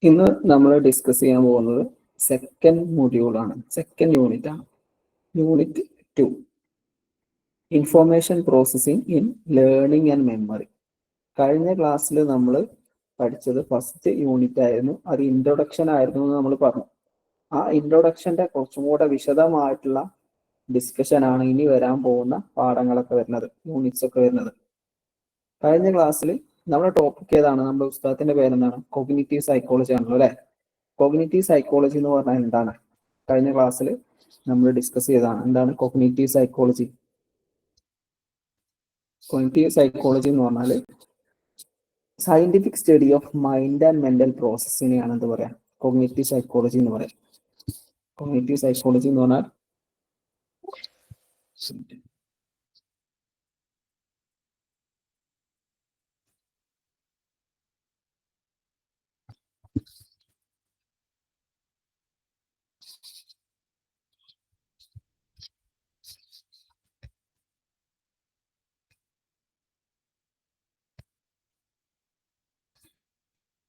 ഇന്ന് നമ്മൾ ഡിസ്കസ് ചെയ്യാൻ പോകുന്നത് സെക്കൻഡ് മൊഡ്യൂളാണ്, സെക്കൻഡ് യൂണിറ്റ് ആണ്. Unit 2, information processing in learning and memory. കഴിഞ്ഞ ക്ലാസ്സിൽ നമ്മൾ പഠിച്ചത് ഫസ്റ്റ് യൂണിറ്റ് ആയിരുന്നു, അത് ഇൻട്രൊഡക്ഷൻ ആയിരുന്നു എന്ന് നമ്മൾ പറഞ്ഞു. ആ ഇൻട്രൊഡക്ഷന്റെ കുറച്ചും കൂടെ വിശദമായിട്ടുള്ള ഡിസ്കഷൻ ആണ് ഇനി വരാൻ പോകുന്ന പാഠങ്ങളൊക്കെ വരുന്നത്, യൂണിറ്റ്സ് ഒക്കെ വരുന്നത്. കഴിഞ്ഞ ക്ലാസ്സിൽ നമ്മുടെ ടോപ്പിക് ഏതാണ്? നമ്മുടെ പുസ്തകത്തിന്റെ പേരെന്താണ്? കോഗ്നിറ്റീവ് സൈക്കോളജി ആണല്ലോ അല്ലെ. കോഗ്നിറ്റീവ് സൈക്കോളജി എന്ന് പറഞ്ഞാൽ എന്താണ്? കഴിഞ്ഞ ക്ലാസ്സിൽ നമ്മൾ ഡിസ്കസ് ചെയ്തതാണ്. എന്താണ് കോഗ്നിറ്റീവ് സൈക്കോളജി? കോഗ്നിറ്റീവ് സൈക്കോളജി എന്ന് പറഞ്ഞാൽ scientific study of mind and mental പ്രോസസ്സിനെയാണ് എന്ത് പറയാം? കോഗ്നിറ്റീവ് സൈക്കോളജി എന്ന് പറയാം. കോഗ്നിറ്റീവ് സൈക്കോളജി എന്ന് പറഞ്ഞാൽ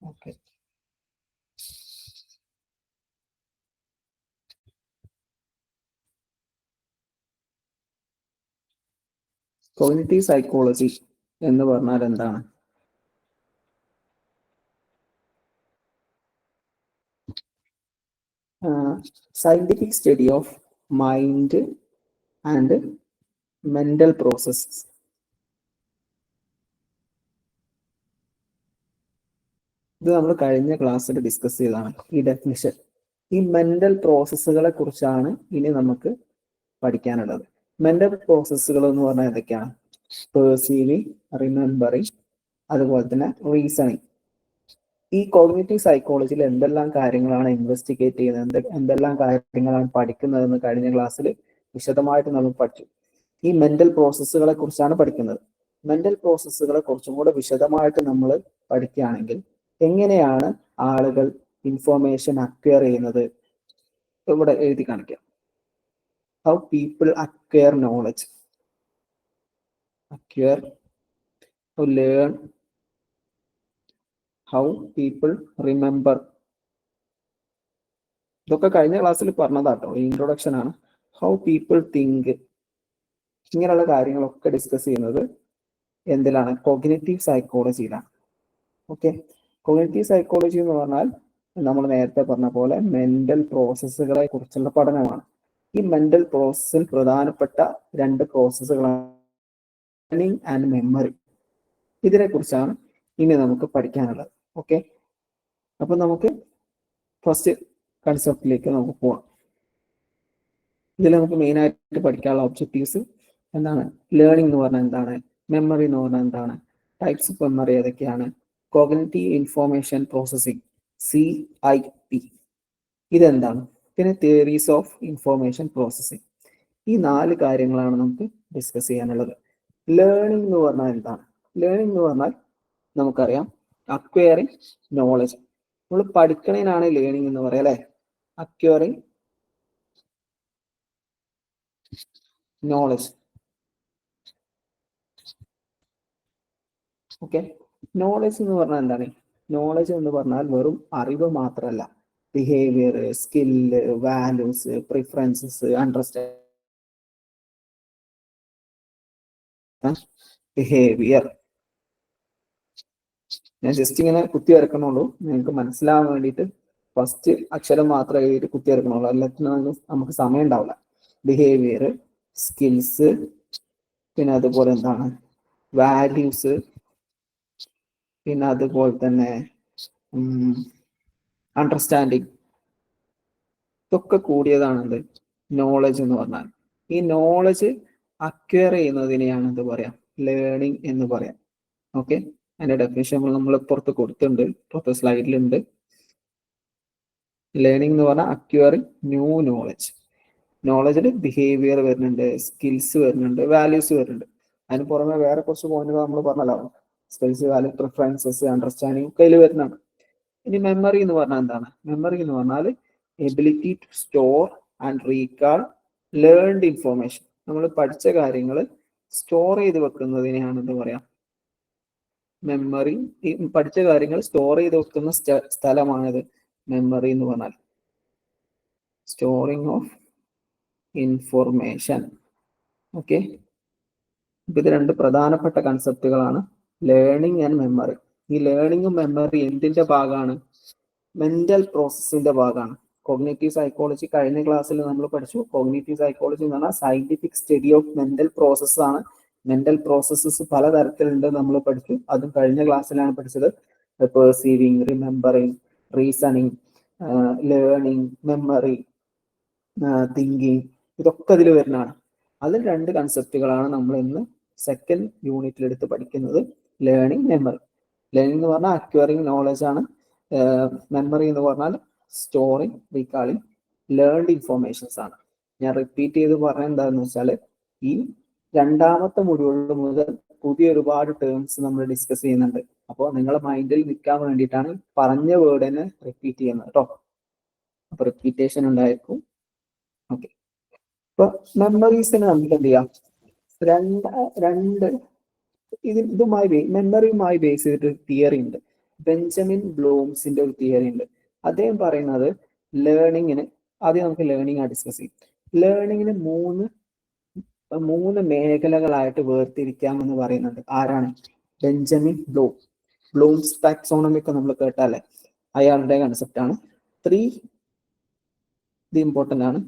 ഓക്കെ. കോഗ്നിറ്റീവ് സൈക്കോളജി എന്ന് പറഞ്ഞാൽ എന്താണ്? Scientific study of mind and mental processes. ഇത് നമ്മൾ കഴിഞ്ഞ ക്ലാസ്സിൽ ഡിസ്കസ് ചെയ്തതാണ് ഈ ഡെഫിനിഷൻ. ഈ മെന്റൽ പ്രോസസ്സുകളെ കുറിച്ചാണ് ഇനി നമുക്ക് പഠിക്കാനുള്ളത്. മെന്റൽ പ്രോസസ്സുകൾ എന്ന് പറഞ്ഞാൽ എന്തൊക്കെയാണ്? പെർസീവിങ്, റിമെമ്പറിങ്, അതുപോലെ തന്നെ റീസണിങ്. ഈ കോഗ്നിറ്റീവ് സൈക്കോളജിയിൽ എന്തെല്ലാം കാര്യങ്ങളാണ് ഇൻവെസ്റ്റിഗേറ്റ് ചെയ്യുന്നത്, എന്തെല്ലാം കാര്യങ്ങളാണ് പഠിക്കുന്നതെന്ന് കഴിഞ്ഞ ക്ലാസ്സിൽ വിശദമായിട്ട് നമ്മൾ പഠിച്ചു. ഈ മെന്റൽ പ്രോസസ്സുകളെ കുറിച്ചാണ് പഠിക്കുന്നത്. മെന്റൽ പ്രോസസ്സുകളെ കുറച്ചും കൂടെ വിശദമായിട്ട് നമ്മൾ പഠിക്കുകയാണെങ്കിൽ എങ്ങനെയാണ് ആളുകൾ ഇൻഫോർമേഷൻ അക്വയർ ചെയ്യുന്നത്? ഇവിടെ എഴുതി കാണിക്കാം. How people acquire knowledge, acquire, learn, how people remember. ഇതൊക്കെ കഴിഞ്ഞ ക്ലാസ്സിൽ പറഞ്ഞതാട്ടോ, ഇൻട്രൊഡക്ഷൻ ആണ്. ഹൗ പീപ്പിൾ തിങ്ക്, ഇങ്ങനെയുള്ള കാര്യങ്ങളൊക്കെ ഡിസ്കസ് ചെയ്യുന്നത് എന്തിലാണ്? കോഗ്നിറ്റീവ് സൈക്കോളജിയിലാണ്. ഓക്കെ. കോഗ്നിറ്റീവ് സൈക്കോളജി എന്ന് പറഞ്ഞാൽ നമ്മൾ നേരത്തെ പറഞ്ഞ പോലെ മെന്റൽ പ്രോസസ്സുകളെ കുറിച്ചുള്ള പഠനമാണ്. ഈ മെന്റൽ പ്രോസസ്സിൽ പ്രധാനപ്പെട്ട 2 പ്രോസസ്സുകളാണ് ലേണിംഗ് ആൻഡ് മെമ്മറി. ഇതിനെ കുറിച്ചാണ് ഇനി നമുക്ക് പഠിക്കാനുള്ളത്. ഓക്കെ. അപ്പൊ നമുക്ക് ഫസ്റ്റ് കൺസെപ്റ്റിലേക്ക് നമുക്ക് പോവാം. ഇതിൽ നമുക്ക് മെയിൻ ആയിട്ട് പഠിക്കാനുള്ള ഒബ്ജക്റ്റീവ്സ് എന്താണ്? ലേണിംഗ് എന്ന് പറഞ്ഞാൽ എന്താണ്? മെമ്മറി എന്ന് പറഞ്ഞാൽ എന്താണ്? ടൈപ്സ് ഓഫ് മെമ്മറി ഏതൊക്കെയാണ്? കോഗ്നിറ്റീവ് ഇൻഫോർമേഷൻ പ്രോസസ്സിംഗ്, CIP, ഇതെന്താണ്? പിന്നെ തിയറീസ് ഓഫ് ഇൻഫോർമേഷൻ പ്രോസസ്സിംഗ്. ഈ 4 കാര്യങ്ങളാണ് നമുക്ക് ഡിസ്കസ് ചെയ്യാനുള്ളത്. ലേണിംഗ് എന്ന് പറഞ്ഞാൽ എന്താണ്? ലേണിംഗ് എന്ന് പറഞ്ഞാൽ നമുക്കറിയാം അക്വയറിങ് നോളജ്. നമ്മൾ പഠിക്കണേനാണ് ലേണിംഗ് എന്ന് പറയാം അല്ലെ. Acquiring knowledge. ഓക്കെ. നോളജ് എന്ന് പറഞ്ഞാൽ എന്താണ്? നോളജ് എന്ന് പറഞ്ഞാൽ വെറും അറിവ് മാത്രമല്ല. Behaviour, skill, values, preferences, understand, behaviour. ഞാൻ ജസ്റ്റ് ഇങ്ങനെ കുത്തി വരക്കണുള്ളൂ, നിങ്ങൾക്ക് മനസ്സിലാവാൻ വേണ്ടിയിട്ട് ഫസ്റ്റ് അക്ഷരം മാത്രമേ എഴുതി കുത്തി വരക്കണുള്ളൂ, എല്ലാത്തിനും നമുക്ക് സമയം ഉണ്ടാവില്ല. ബിഹേവിയർ, സ്കിൽസ്, പിന്നെ അതുപോലെ എന്താണ് വാല്യൂസ്, പിന്നെ അതുപോലെ തന്നെ അണ്ടർസ്റ്റാൻഡിങ്. ഇതൊക്കെ കൂടിയതാണ് എന്ത്? നോളജ് എന്ന് പറഞ്ഞാൽ. ഈ നോളജ് അക്വയർ ചെയ്യുന്നതിനെയാണ് എന്ത് പറയാം? ലേണിംഗ് എന്ന് പറയാം. ഓക്കെ. അതിന്റെ ഡെഫിനിഷൻ നമ്മൾ പുറത്ത് കൊടുത്തിട്ടുണ്ട്, പുറത്തെ സ്ലൈഡിലുണ്ട്. ലേണിംഗ് എന്ന് പറഞ്ഞാൽ അക്വയറിങ് ന്യൂ നോളജ്. നോളജിൽ ബിഹേവിയർ വരുന്നുണ്ട്, സ്കിൽസ് വരുന്നുണ്ട്, വാല്യൂസ് വരുന്നുണ്ട്. അതിന് പുറമെ വേറെ കുറച്ച് പോയിന്റുകൾ നമ്മൾ പറഞ്ഞല്ലോ. സ്കിൽസ്, വാല്യൂ, പ്രിഫറൻസസ്, അണ്ടർസ്റ്റാൻഡിങ് ഒക്കെ അതിൽ വരുന്നതാണ്. ഇനി മെമ്മറി എന്ന് പറഞ്ഞാൽ എന്താണ്? മെമ്മറി എന്ന് പറഞ്ഞാൽ ability to store and recall learned information. നമ്മൾ പഠിച്ച കാര്യങ്ങൾ സ്റ്റോർ ചെയ്ത് വെക്കുന്നതിനെയാണ് എന്ത് പറയാം? മെമ്മറി, ഈ പഠിച്ച കാര്യങ്ങൾ സ്റ്റോർ ചെയ്ത് വെക്കുന്ന സ്ഥലമാണിത് മെമ്മറി എന്ന് പറഞ്ഞാൽ. Storing of information. ഓക്കെ, ഇത് രണ്ട് പ്രധാനപ്പെട്ട കൺസെപ്റ്റുകളാണ്, ലേണിംഗ് ആൻഡ് മെമ്മറി. ഈ ലേണിംഗും മെമ്മറി എന്തിന്റെ ഭാഗമാണ്? മെന്റൽ പ്രോസസ്സിന്റെ ഭാഗമാണ്. കോഗ്നിറ്റീവ് സൈക്കോളജി കഴിഞ്ഞ ക്ലാസ്സിൽ നമ്മൾ പഠിച്ചു. കോഗ്നിറ്റീവ് സൈക്കോളജി എന്ന് പറഞ്ഞാൽ scientific study of mental process ആണ്. മെന്റൽ പ്രോസസ്സസ് പലതരത്തിലുണ്ട് നമ്മൾ പഠിച്ചു, അതും കഴിഞ്ഞ ക്ലാസ്സിലാണ് പഠിച്ചത്. Perceiving, remembering, reasoning, learning, memory, thinking, ഇതൊക്കെ അതിൽ വരുന്നതാണ്. അതിൽ രണ്ട് കൺസെപ്റ്റുകളാണ് നമ്മൾ ഇന്ന് സെക്കൻഡ് യൂണിറ്റിൽ എടുത്ത് പഠിക്കുന്നത്, ലേണിംഗ്, മെമ്മറി. ലേണിംഗ് എന്ന് പറഞ്ഞാൽ അക്വയറിങ് നോളജ് ആണ്. മെമ്മറി എന്ന് പറഞ്ഞാൽ സ്റ്റോറിങ്, റീകാളിങ് ലേൺഡ് ഇൻഫോർമേഷൻസ് ആണ്. ഞാൻ റിപ്പീറ്റ് ചെയ്ത് പറഞ്ഞ എന്താണെന്ന് വെച്ചാൽ, ഈ രണ്ടാമത്തെ മൊഡ്യൂൾ മുതൽ പുതിയ ഒരുപാട് ടേംസ് നമ്മൾ ഡിസ്കസ് ചെയ്യുന്നുണ്ട്. അപ്പോൾ നിങ്ങളുടെ മൈൻഡിൽ നിൽക്കാൻ വേണ്ടിയിട്ടാണ് പറഞ്ഞ വേർഡിനെ റിപ്പീറ്റ് ചെയ്യുന്നത് കേട്ടോ. അപ്പൊ റിപ്പീറ്റേഷൻ ഉണ്ടായിരിക്കും. ഓക്കെ, ഇപ്പൊ മെമ്മറീസിന് നമുക്ക് എന്ത് ചെയ്യാം, രണ്ട് ഇതുമായി മെമ്മറിയുമായി ബേസ് ചെയ്തിട്ട് തിയറി ഉണ്ട്. ബെഞ്ചമിൻ ബ്ലൂംസിന്റെ ഒരു തിയറി ഉണ്ട്. അദ്ദേഹം പറയുന്നത് ലേണിങ്ങിന്, ആദ്യം നമുക്ക് ലേണിംഗ് ഡിസ്കസ് ചെയ്യും. ലേണിങ്ങിന് മൂന്ന് മേഖലകളായിട്ട് വേർതിരിക്കാമെന്ന് പറയുന്നുണ്ട്. ആരാണ്? Benjamin Bloom. ബ്ലൂംസ് ടാക്സോണമി ഒക്കെ നമ്മൾ കേട്ടാലേ, അയാളുടെ കൺസെപ്റ്റ് ആണ്. 3 ഇത് ഇമ്പോർട്ടൻ്റ് ആണ്.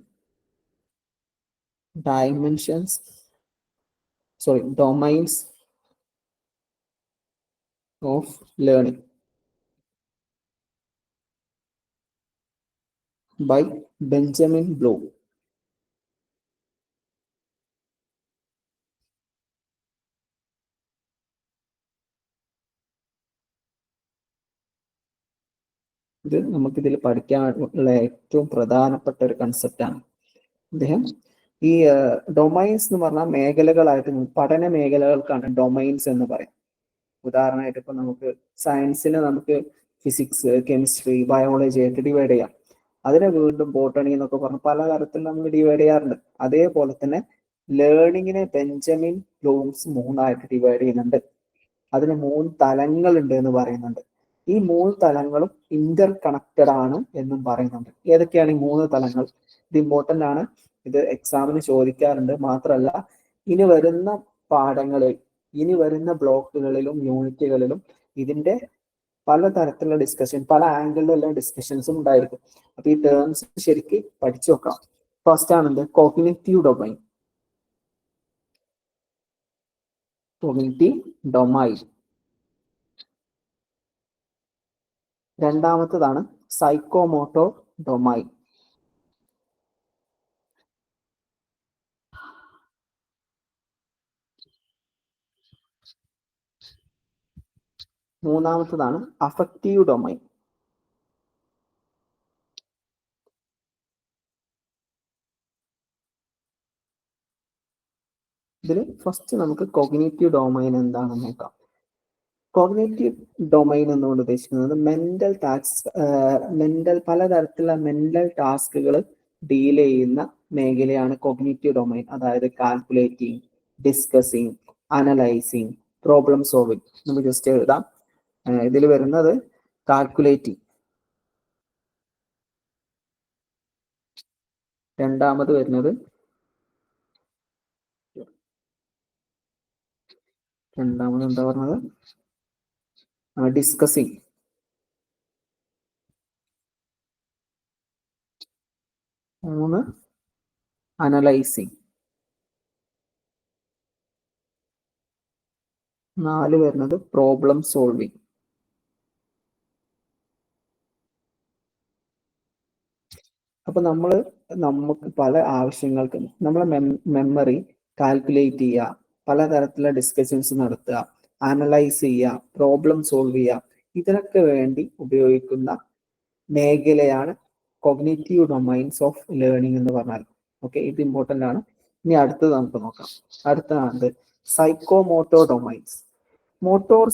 Domains of learning by Benjamin Bloom. ഇത് നമുക്കിതിൽ പഠിക്കാനുള്ള ഏറ്റവും പ്രധാനപ്പെട്ട ഒരു കൺസെപ്റ്റ് ആണ്. അദ്ദേഹം ഈ ഡൊമൈൻസ് എന്ന് പറഞ്ഞാൽ മേഖലകളായിട്ട്, പഠന മേഖലകൾക്കാണ് ഡൊമൈൻസ് എന്ന് പറയും. ഉദാഹരണമായിട്ട് ഇപ്പൊ നമുക്ക് സയൻസിനെ നമുക്ക് ഫിസിക്സ്, കെമിസ്ട്രി, ബയോളജി ആയിട്ട് ഡിവൈഡ് ചെയ്യാം. അതിനെ വീണ്ടും ബോട്ടണി എന്നൊക്കെ പറഞ്ഞ് പലതരത്തിൽ നമ്മൾ ഡിവൈഡ് ചെയ്യാറുണ്ട്. അതേപോലെ തന്നെ ലേണിങ്ങിനെ ബെഞ്ചമിൻ ബ്ലൂംസ് 3 ഡിവൈഡ് ചെയ്യുന്നുണ്ട്. അതിന് 3 തലങ്ങളുണ്ട് എന്ന് പറയുന്നുണ്ട്. ഈ 3 തലങ്ങളും ഇന്റർ കണക്റ്റഡ് ആണ് എന്നും പറയുന്നുണ്ട്. ഏതൊക്കെയാണ് ഈ 3 തലങ്ങൾ? ഇത് ഇമ്പോർട്ടൻ്റ് ആണ്, ഇത് എക്സാമിന് ചോദിക്കാറുണ്ട്. മാത്രമല്ല, ഇനി വരുന്ന പാഠങ്ങളിൽ, ഇനി വരുന്ന ബ്ലോക്കുകളിലും യൂണിറ്റുകളിലും ഇതിന്റെ പലതരത്തിലുള്ള ഡിസ്കഷൻ, പല ആംഗിളിലുള്ള ഡിസ്കഷൻസും ഉണ്ടായിരിക്കും. അപ്പൊ ഈ ടേംസ് ശരിക്ക് പഠിച്ചു വെക്കാം. ഫസ്റ്റ് ആണ് എന്ത്? Cognitive domain. Cognitive domain. രണ്ടാമത്തതാണ് സൈക്കോമോട്ടോർ ഡൊമൈൻ. മൂന്നാമത്തതാണ് അഫക്റ്റീവ് ഡൊമൈൻ. ഇതിൽ ഫസ്റ്റ് നമുക്ക് കോഗ്നിറ്റീവ് ഡൊമൈൻ എന്താണെന്ന് നോക്കാം. കോഗ്നിറ്റീവ് ഡൊമൈൻ എന്നുകൊണ്ട് ഉദ്ദേശിക്കുന്നത് പലതരത്തിലുള്ള മെന്റൽ ടാസ്കുകൾ ഡീൽ ചെയ്യുന്ന മേഖലയാണ് കോഗ്നിറ്റീവ് ഡൊമൈൻ. അതായത് calculating, discussing, analysing, problem solving. നമുക്ക് ജസ്റ്റ് എഴുതാം. ഇതിൽ വരുന്നത് കാൽക്കുലേറ്റിംഗ്, രണ്ടാമത് വരുന്നത് എന്താ പറഞ്ഞത്? ഡിസ്കസിങ്, മൂന്ന് അനലൈസിങ്, 4 വരുന്നത് പ്രോബ്ലം സോൾവിങ്. അപ്പൊ നമുക്ക് പല ആവശ്യങ്ങൾക്കും നമ്മളെ മെമ്മറി കാൽക്കുലേറ്റ് ചെയ്യുക, പലതരത്തിലുള്ള ഡിസ്കഷൻസ് നടത്തുക, അനലൈസ് ചെയ്യുക, പ്രോബ്ലം സോൾവ് ചെയ്യുക, ഇതിനൊക്കെ വേണ്ടി ഉപയോഗിക്കുന്ന മേഖലയാണ് കോഗ്നിറ്റീവ് ഡൊമൈൻസ് ഓഫ് ലേണിംഗ് എന്ന് പറഞ്ഞാൽ. ഓക്കെ, ഇത് ഇമ്പോർട്ടൻ്റ് ആണ്. ഇനി അടുത്തത് നമുക്ക് നോക്കാം. അടുത്തതാണ് സൈക്കോമോട്ടോർ ഡൊമൈൻസ്. മോട്ടോർ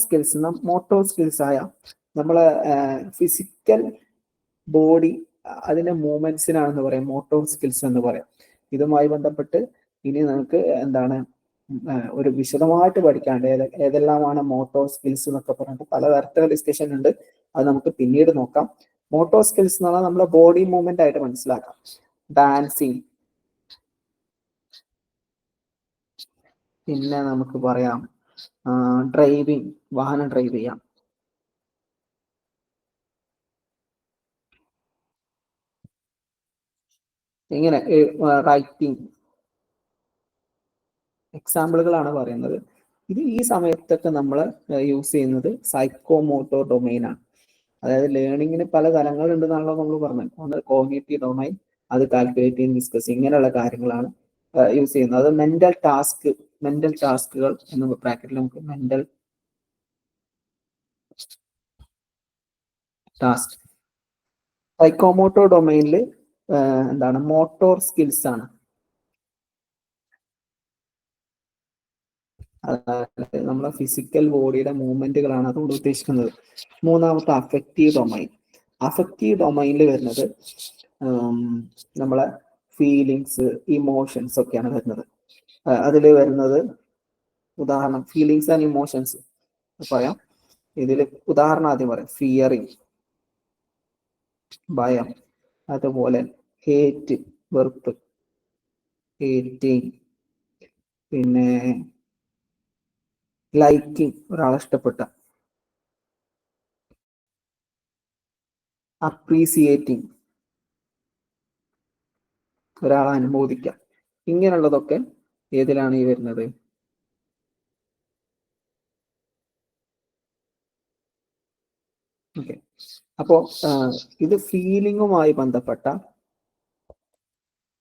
സ്കിൽസ് ആയ നമ്മളെ ഫിസിക്കൽ ബോഡി, അതിന്റെ മൂവ്മെന്റ്സിനാണെന്ന് പറയാം മോട്ടോർ സ്കിൽസ് എന്ന് പറയാം. ഇതുമായി ബന്ധപ്പെട്ട് ഇനി നമുക്ക് എന്താണ് ഒരു വിശദമായിട്ട് പഠിക്കാണ്ട് ഏതെല്ലാമാണ് മോട്ടോർ സ്കിൽസ് എന്നൊക്കെ പറഞ്ഞിട്ട് പലതരത്തിലുള്ള ഡിസ്കഷൻ ഉണ്ട്. അത് നമുക്ക് പിന്നീട് നോക്കാം. മോട്ടോർ സ്കിൽസ് എന്ന് പറഞ്ഞാൽ നമ്മുടെ ബോഡി മൂവ്മെന്റ് ആയിട്ട് മനസ്സിലാക്കാം. ഡാൻസിങ്, പിന്നെ നമുക്ക് പറയാം ഡ്രൈവിംഗ്, വാഹനം ഡ്രൈവ് ചെയ്യാം. ഇങ്ങനെ റൈറ്റിംഗ് എക്സാമ്പിളുകളാണ് പറയുന്നത്. ഇത് ഈ സമയത്തൊക്കെ നമ്മൾ യൂസ് ചെയ്യുന്നത് സൈക്കോമോട്ടോർ ഡൊമൈൻ ആണ്. അതായത് ലേണിങ്ങിന് പല തലങ്ങളുണ്ടെന്നാണല്ലോ നമ്മൾ പറഞ്ഞത്. ഒന്ന് കോഗ്നിറ്റീവ് ഡൊമൈൻ, അത് കാൽക്കുലേറ്റിംഗ്, ഡിസ്കസ്, ഇങ്ങനെയുള്ള കാര്യങ്ങളാണ് യൂസ് ചെയ്യുന്നത്. അത് മെന്റൽ ടാസ്കുകൾ എന്ന ബ്രാക്കറ്റിൽ നമുക്ക് മെന്റൽ ടാസ്ക്. സൈക്കോമോട്ടോർ ഡൊമൈനിൽ എന്താണ് മോട്ടോർ സ്കിൽസ് ആണ്. നമ്മളെ ഫിസിക്കൽ ബോഡിയുടെ മൂവ്മെന്റുകളാണ് അതുകൊണ്ട് ഉദ്ദേശിക്കുന്നത്. മൂന്നാമത്തെ അഫക്റ്റീവ് ഡൊമൈൻ. അഫക്റ്റീവ് ഡൊമൈനിൽ വരുന്നത് നമ്മളെ ഫീലിങ്സ്, ഇമോഷൻസ് ഒക്കെയാണ് വരുന്നത്. അതിൽ വരുന്നത് ഉദാഹരണം ഫീലിങ്സ് ആൻഡ് ഇമോഷൻസ് പറയാം. ഇതിൽ ഉദാഹരണം ആദ്യം പറയാം. ഫിയറിങ്, ഭയം, അതുപോലെ ഹേറ്റ്, വെറുപ്പ്, ഹേറ്റിങ്, പിന്നെ ലൈക്കിങ്, ഒരാളെ ഇഷ്ടപ്പെട്ട, അപ്രീസിയേറ്റിംഗ്, ഒരാളെ അനുമോദിക്കുക. ഇങ്ങനെയുള്ളതൊക്കെ ഏതിലാണ് ഈ വരുന്നത്? ഓക്കെ, അപ്പോ ഇത് ഫീലിംഗുമായി ബന്ധപ്പെട്ട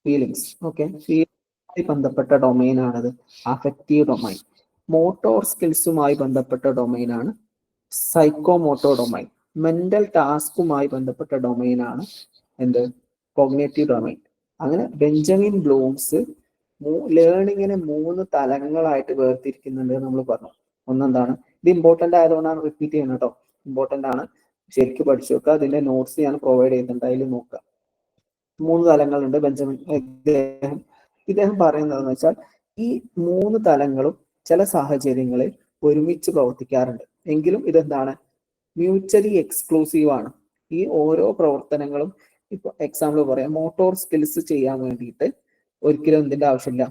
ഫീലിംഗുമായി ബന്ധപ്പെട്ട ഡൊമൈൻ ആണത് അഫക്റ്റീവ് ഡൊമൈൻ. മോട്ടോർ സ്കിൽസുമായി ബന്ധപ്പെട്ട ഡൊമൈൻ ആണ് സൈക്കോമോട്ടോർ ഡൊമൈൻ. മെന്റൽ ടാസ്കുമായി ബന്ധപ്പെട്ട ഡൊമൈൻ ആണ് എന്ത്? Cognitive domain. അങ്ങനെ ബെഞ്ചമിൻ ബ്ലൂംസ് ലേണിങ്ങിനെ 3 തലങ്ങളായിട്ട് വേർതിരിക്കുന്നുണ്ട് നമ്മൾ പറഞ്ഞു. ഒന്നെന്താണ്, ഇത് ഇമ്പോർട്ടന്റ് ആയതുകൊണ്ടാണ് റിപ്പീറ്റ് ചെയ്യുന്നത് കേട്ടോ. ഇമ്പോർട്ടന്റ് ആണ്, ശരിക്കും പഠിച്ചു വെക്കുക. അതിന്റെ നോട്ട്സ് ഞാൻ പ്രൊവൈഡ് ചെയ്യുന്നുണ്ട്, അതിൽ നോക്കുക. 3 തലങ്ങളുണ്ട്. ബെഞ്ചമിൻ ഇദ്ദേഹം പറയുന്നതെന്ന് വെച്ചാൽ ഈ 3 തലങ്ങളും ചില സാഹചര്യങ്ങളിൽ ഒരുമിച്ച് പ്രവർത്തിക്കാറുണ്ട്. എങ്കിലും ഇതെന്താണ്? മ്യൂച്വലി എക്സ്ക്ലൂസീവ് ആണ്. ഈ ഓരോ പ്രവർത്തനങ്ങളും ഇപ്പൊ എക്സാമ്പിൾ പറയാം, മോട്ടോർ സ്കിൽസ് ചെയ്യാൻ വേണ്ടിയിട്ട് ഒരിക്കലും എന്തിന്റെ ആവശ്യമില്ല?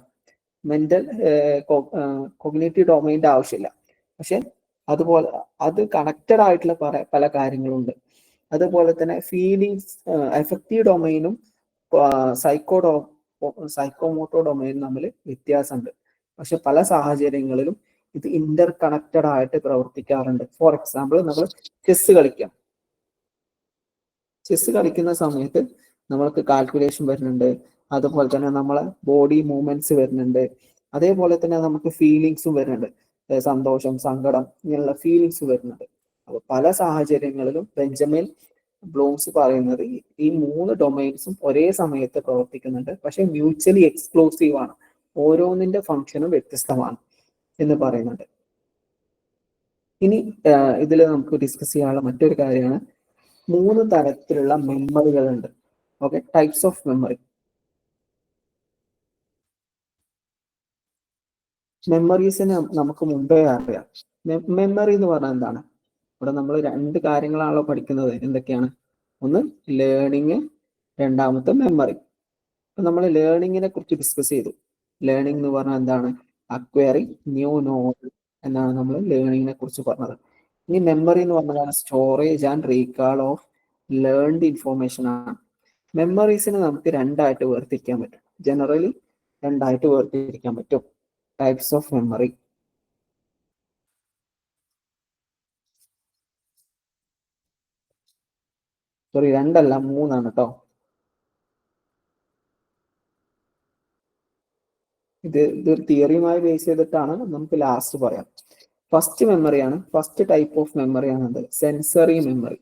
മെന്റൽ കോഗ്നേറ്റീവ് ഡൊമൈൻ്റെ ആവശ്യമില്ല. പക്ഷെ അതുപോലെ അത് കണക്റ്റഡ് ആയിട്ടുള്ള പല കാര്യങ്ങളുണ്ട്. അതുപോലെ തന്നെ ഫീലിങ്സ്, എഫക്റ്റീവ് ഡൊമൈനും സൈക്കോമോട്ടോർ ഡൊമൈനും തമ്മിൽ വ്യത്യാസമുണ്ട്. പക്ഷെ പല സാഹചര്യങ്ങളിലും ഇത് ഇന്റർ കണക്റ്റഡ് ആയിട്ട് പ്രവർത്തിക്കാറുണ്ട്. ഫോർ എക്സാമ്പിൾ, നമ്മൾ ചെസ് കളിക്കാം. ചെസ് കളിക്കുന്ന സമയത്ത് നമ്മൾക്ക് കാൽക്കുലേഷൻ വരുന്നുണ്ട്, അതുപോലെ തന്നെ നമ്മളെ ബോഡി മൂവ്മെന്റ്സ് വരുന്നുണ്ട്, അതേപോലെ തന്നെ നമുക്ക് ഫീലിങ്സും വരുന്നുണ്ട്. സന്തോഷം, സങ്കടം, ഇങ്ങനെയുള്ള ഫീലിങ്സ് വരുന്നുണ്ട്. അപ്പൊ പല സാഹചര്യങ്ങളിലും ബെഞ്ചമിൻ ബ്ലൂംസ് പറയുന്നത് ഈ 3 ഡൊമൈൻസും ഒരേ സമയത്ത് പ്രവർത്തിക്കുന്നുണ്ട്. പക്ഷെ മ്യൂച്വലി എക്സ്ക്ലൂസീവ് ആണ്, ഓരോന്നിന്റെ ഫംഗ്ഷനും വ്യത്യസ്തമാണ് എന്ന് പറയുന്നുണ്ട്. ഇനി ഇതിൽ നമുക്ക് ഡിസ്കസ് ചെയ്യാനുള്ള മറ്റൊരു കാര്യമാണ് 3 തരത്തിലുള്ള മെമ്മറികളുണ്ട്. Okay, types of memory. മെമ്മറീസിന് നമുക്ക് മുമ്പേ അറിയാം. മെമ്മറി എന്ന് പറഞ്ഞാൽ എന്താണ്? ഇവിടെ നമ്മൾ 2 കാര്യങ്ങളാണല്ലോ പഠിക്കുന്നത്. എന്തൊക്കെയാണ്? ഒന്ന് ലേണിങ്, രണ്ടാമത്തെ മെമ്മറി. നമ്മൾ ലേണിങ്ങിനെ കുറിച്ച് ഡിസ്കസ് ചെയ്തു. ലേണിംഗ് എന്ന് പറഞ്ഞാൽ എന്താണ്? അക്വയറിങ് ന്യൂ നോളജ് എന്നാണ് നമ്മൾ ലേണിങ്ങിനെ കുറിച്ച് പറഞ്ഞത്. ഇനി മെമ്മറി എന്ന് പറഞ്ഞാൽ storage and recall of learned information ആണ്. മെമ്മറീസിനെ നമുക്ക് 2 ആയിട്ട് വേർതിരിക്കാൻ പറ്റും. ജനറലി 2 ആയിട്ട് വേർതിരിക്കാൻ പറ്റും. Types of memory. സോറി, 2 അല്ല 3 ആണ് കേട്ടോ. ഇത് തിയറിയുമായി ബേസ് ചെയ്തിട്ടാണ്, നമുക്ക് ലാസ്റ്റ് പറയാം. ഫസ്റ്റ് മെമ്മറിയാണ്, ഫസ്റ്റ് ടൈപ്പ് ഓഫ് മെമ്മറിയാണ് എന്ത്? Sensory memory.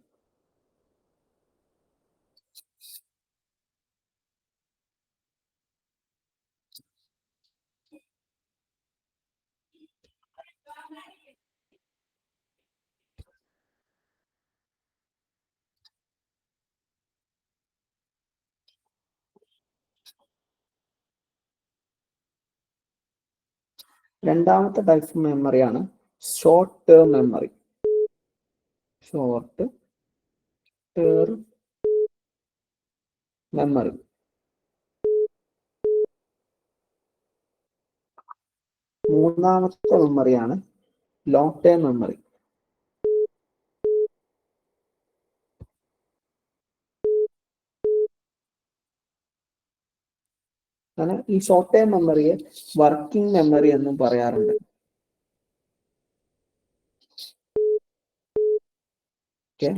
രണ്ടാമത്തെ ടൈപ്പ് ഓഫ് മെമ്മറിയാണ് short term memory. Short term memory. മൂന്നാമത്തെ മെമ്മറിയാണ് ലോങ് ടേം മെമ്മറി. അങ്ങനെ ഈ ഷോർട്ട് ടേം മെമ്മറിയെ വർക്കിംഗ് മെമ്മറി എന്നും പറയാറുണ്ട്. ഓക്കെ,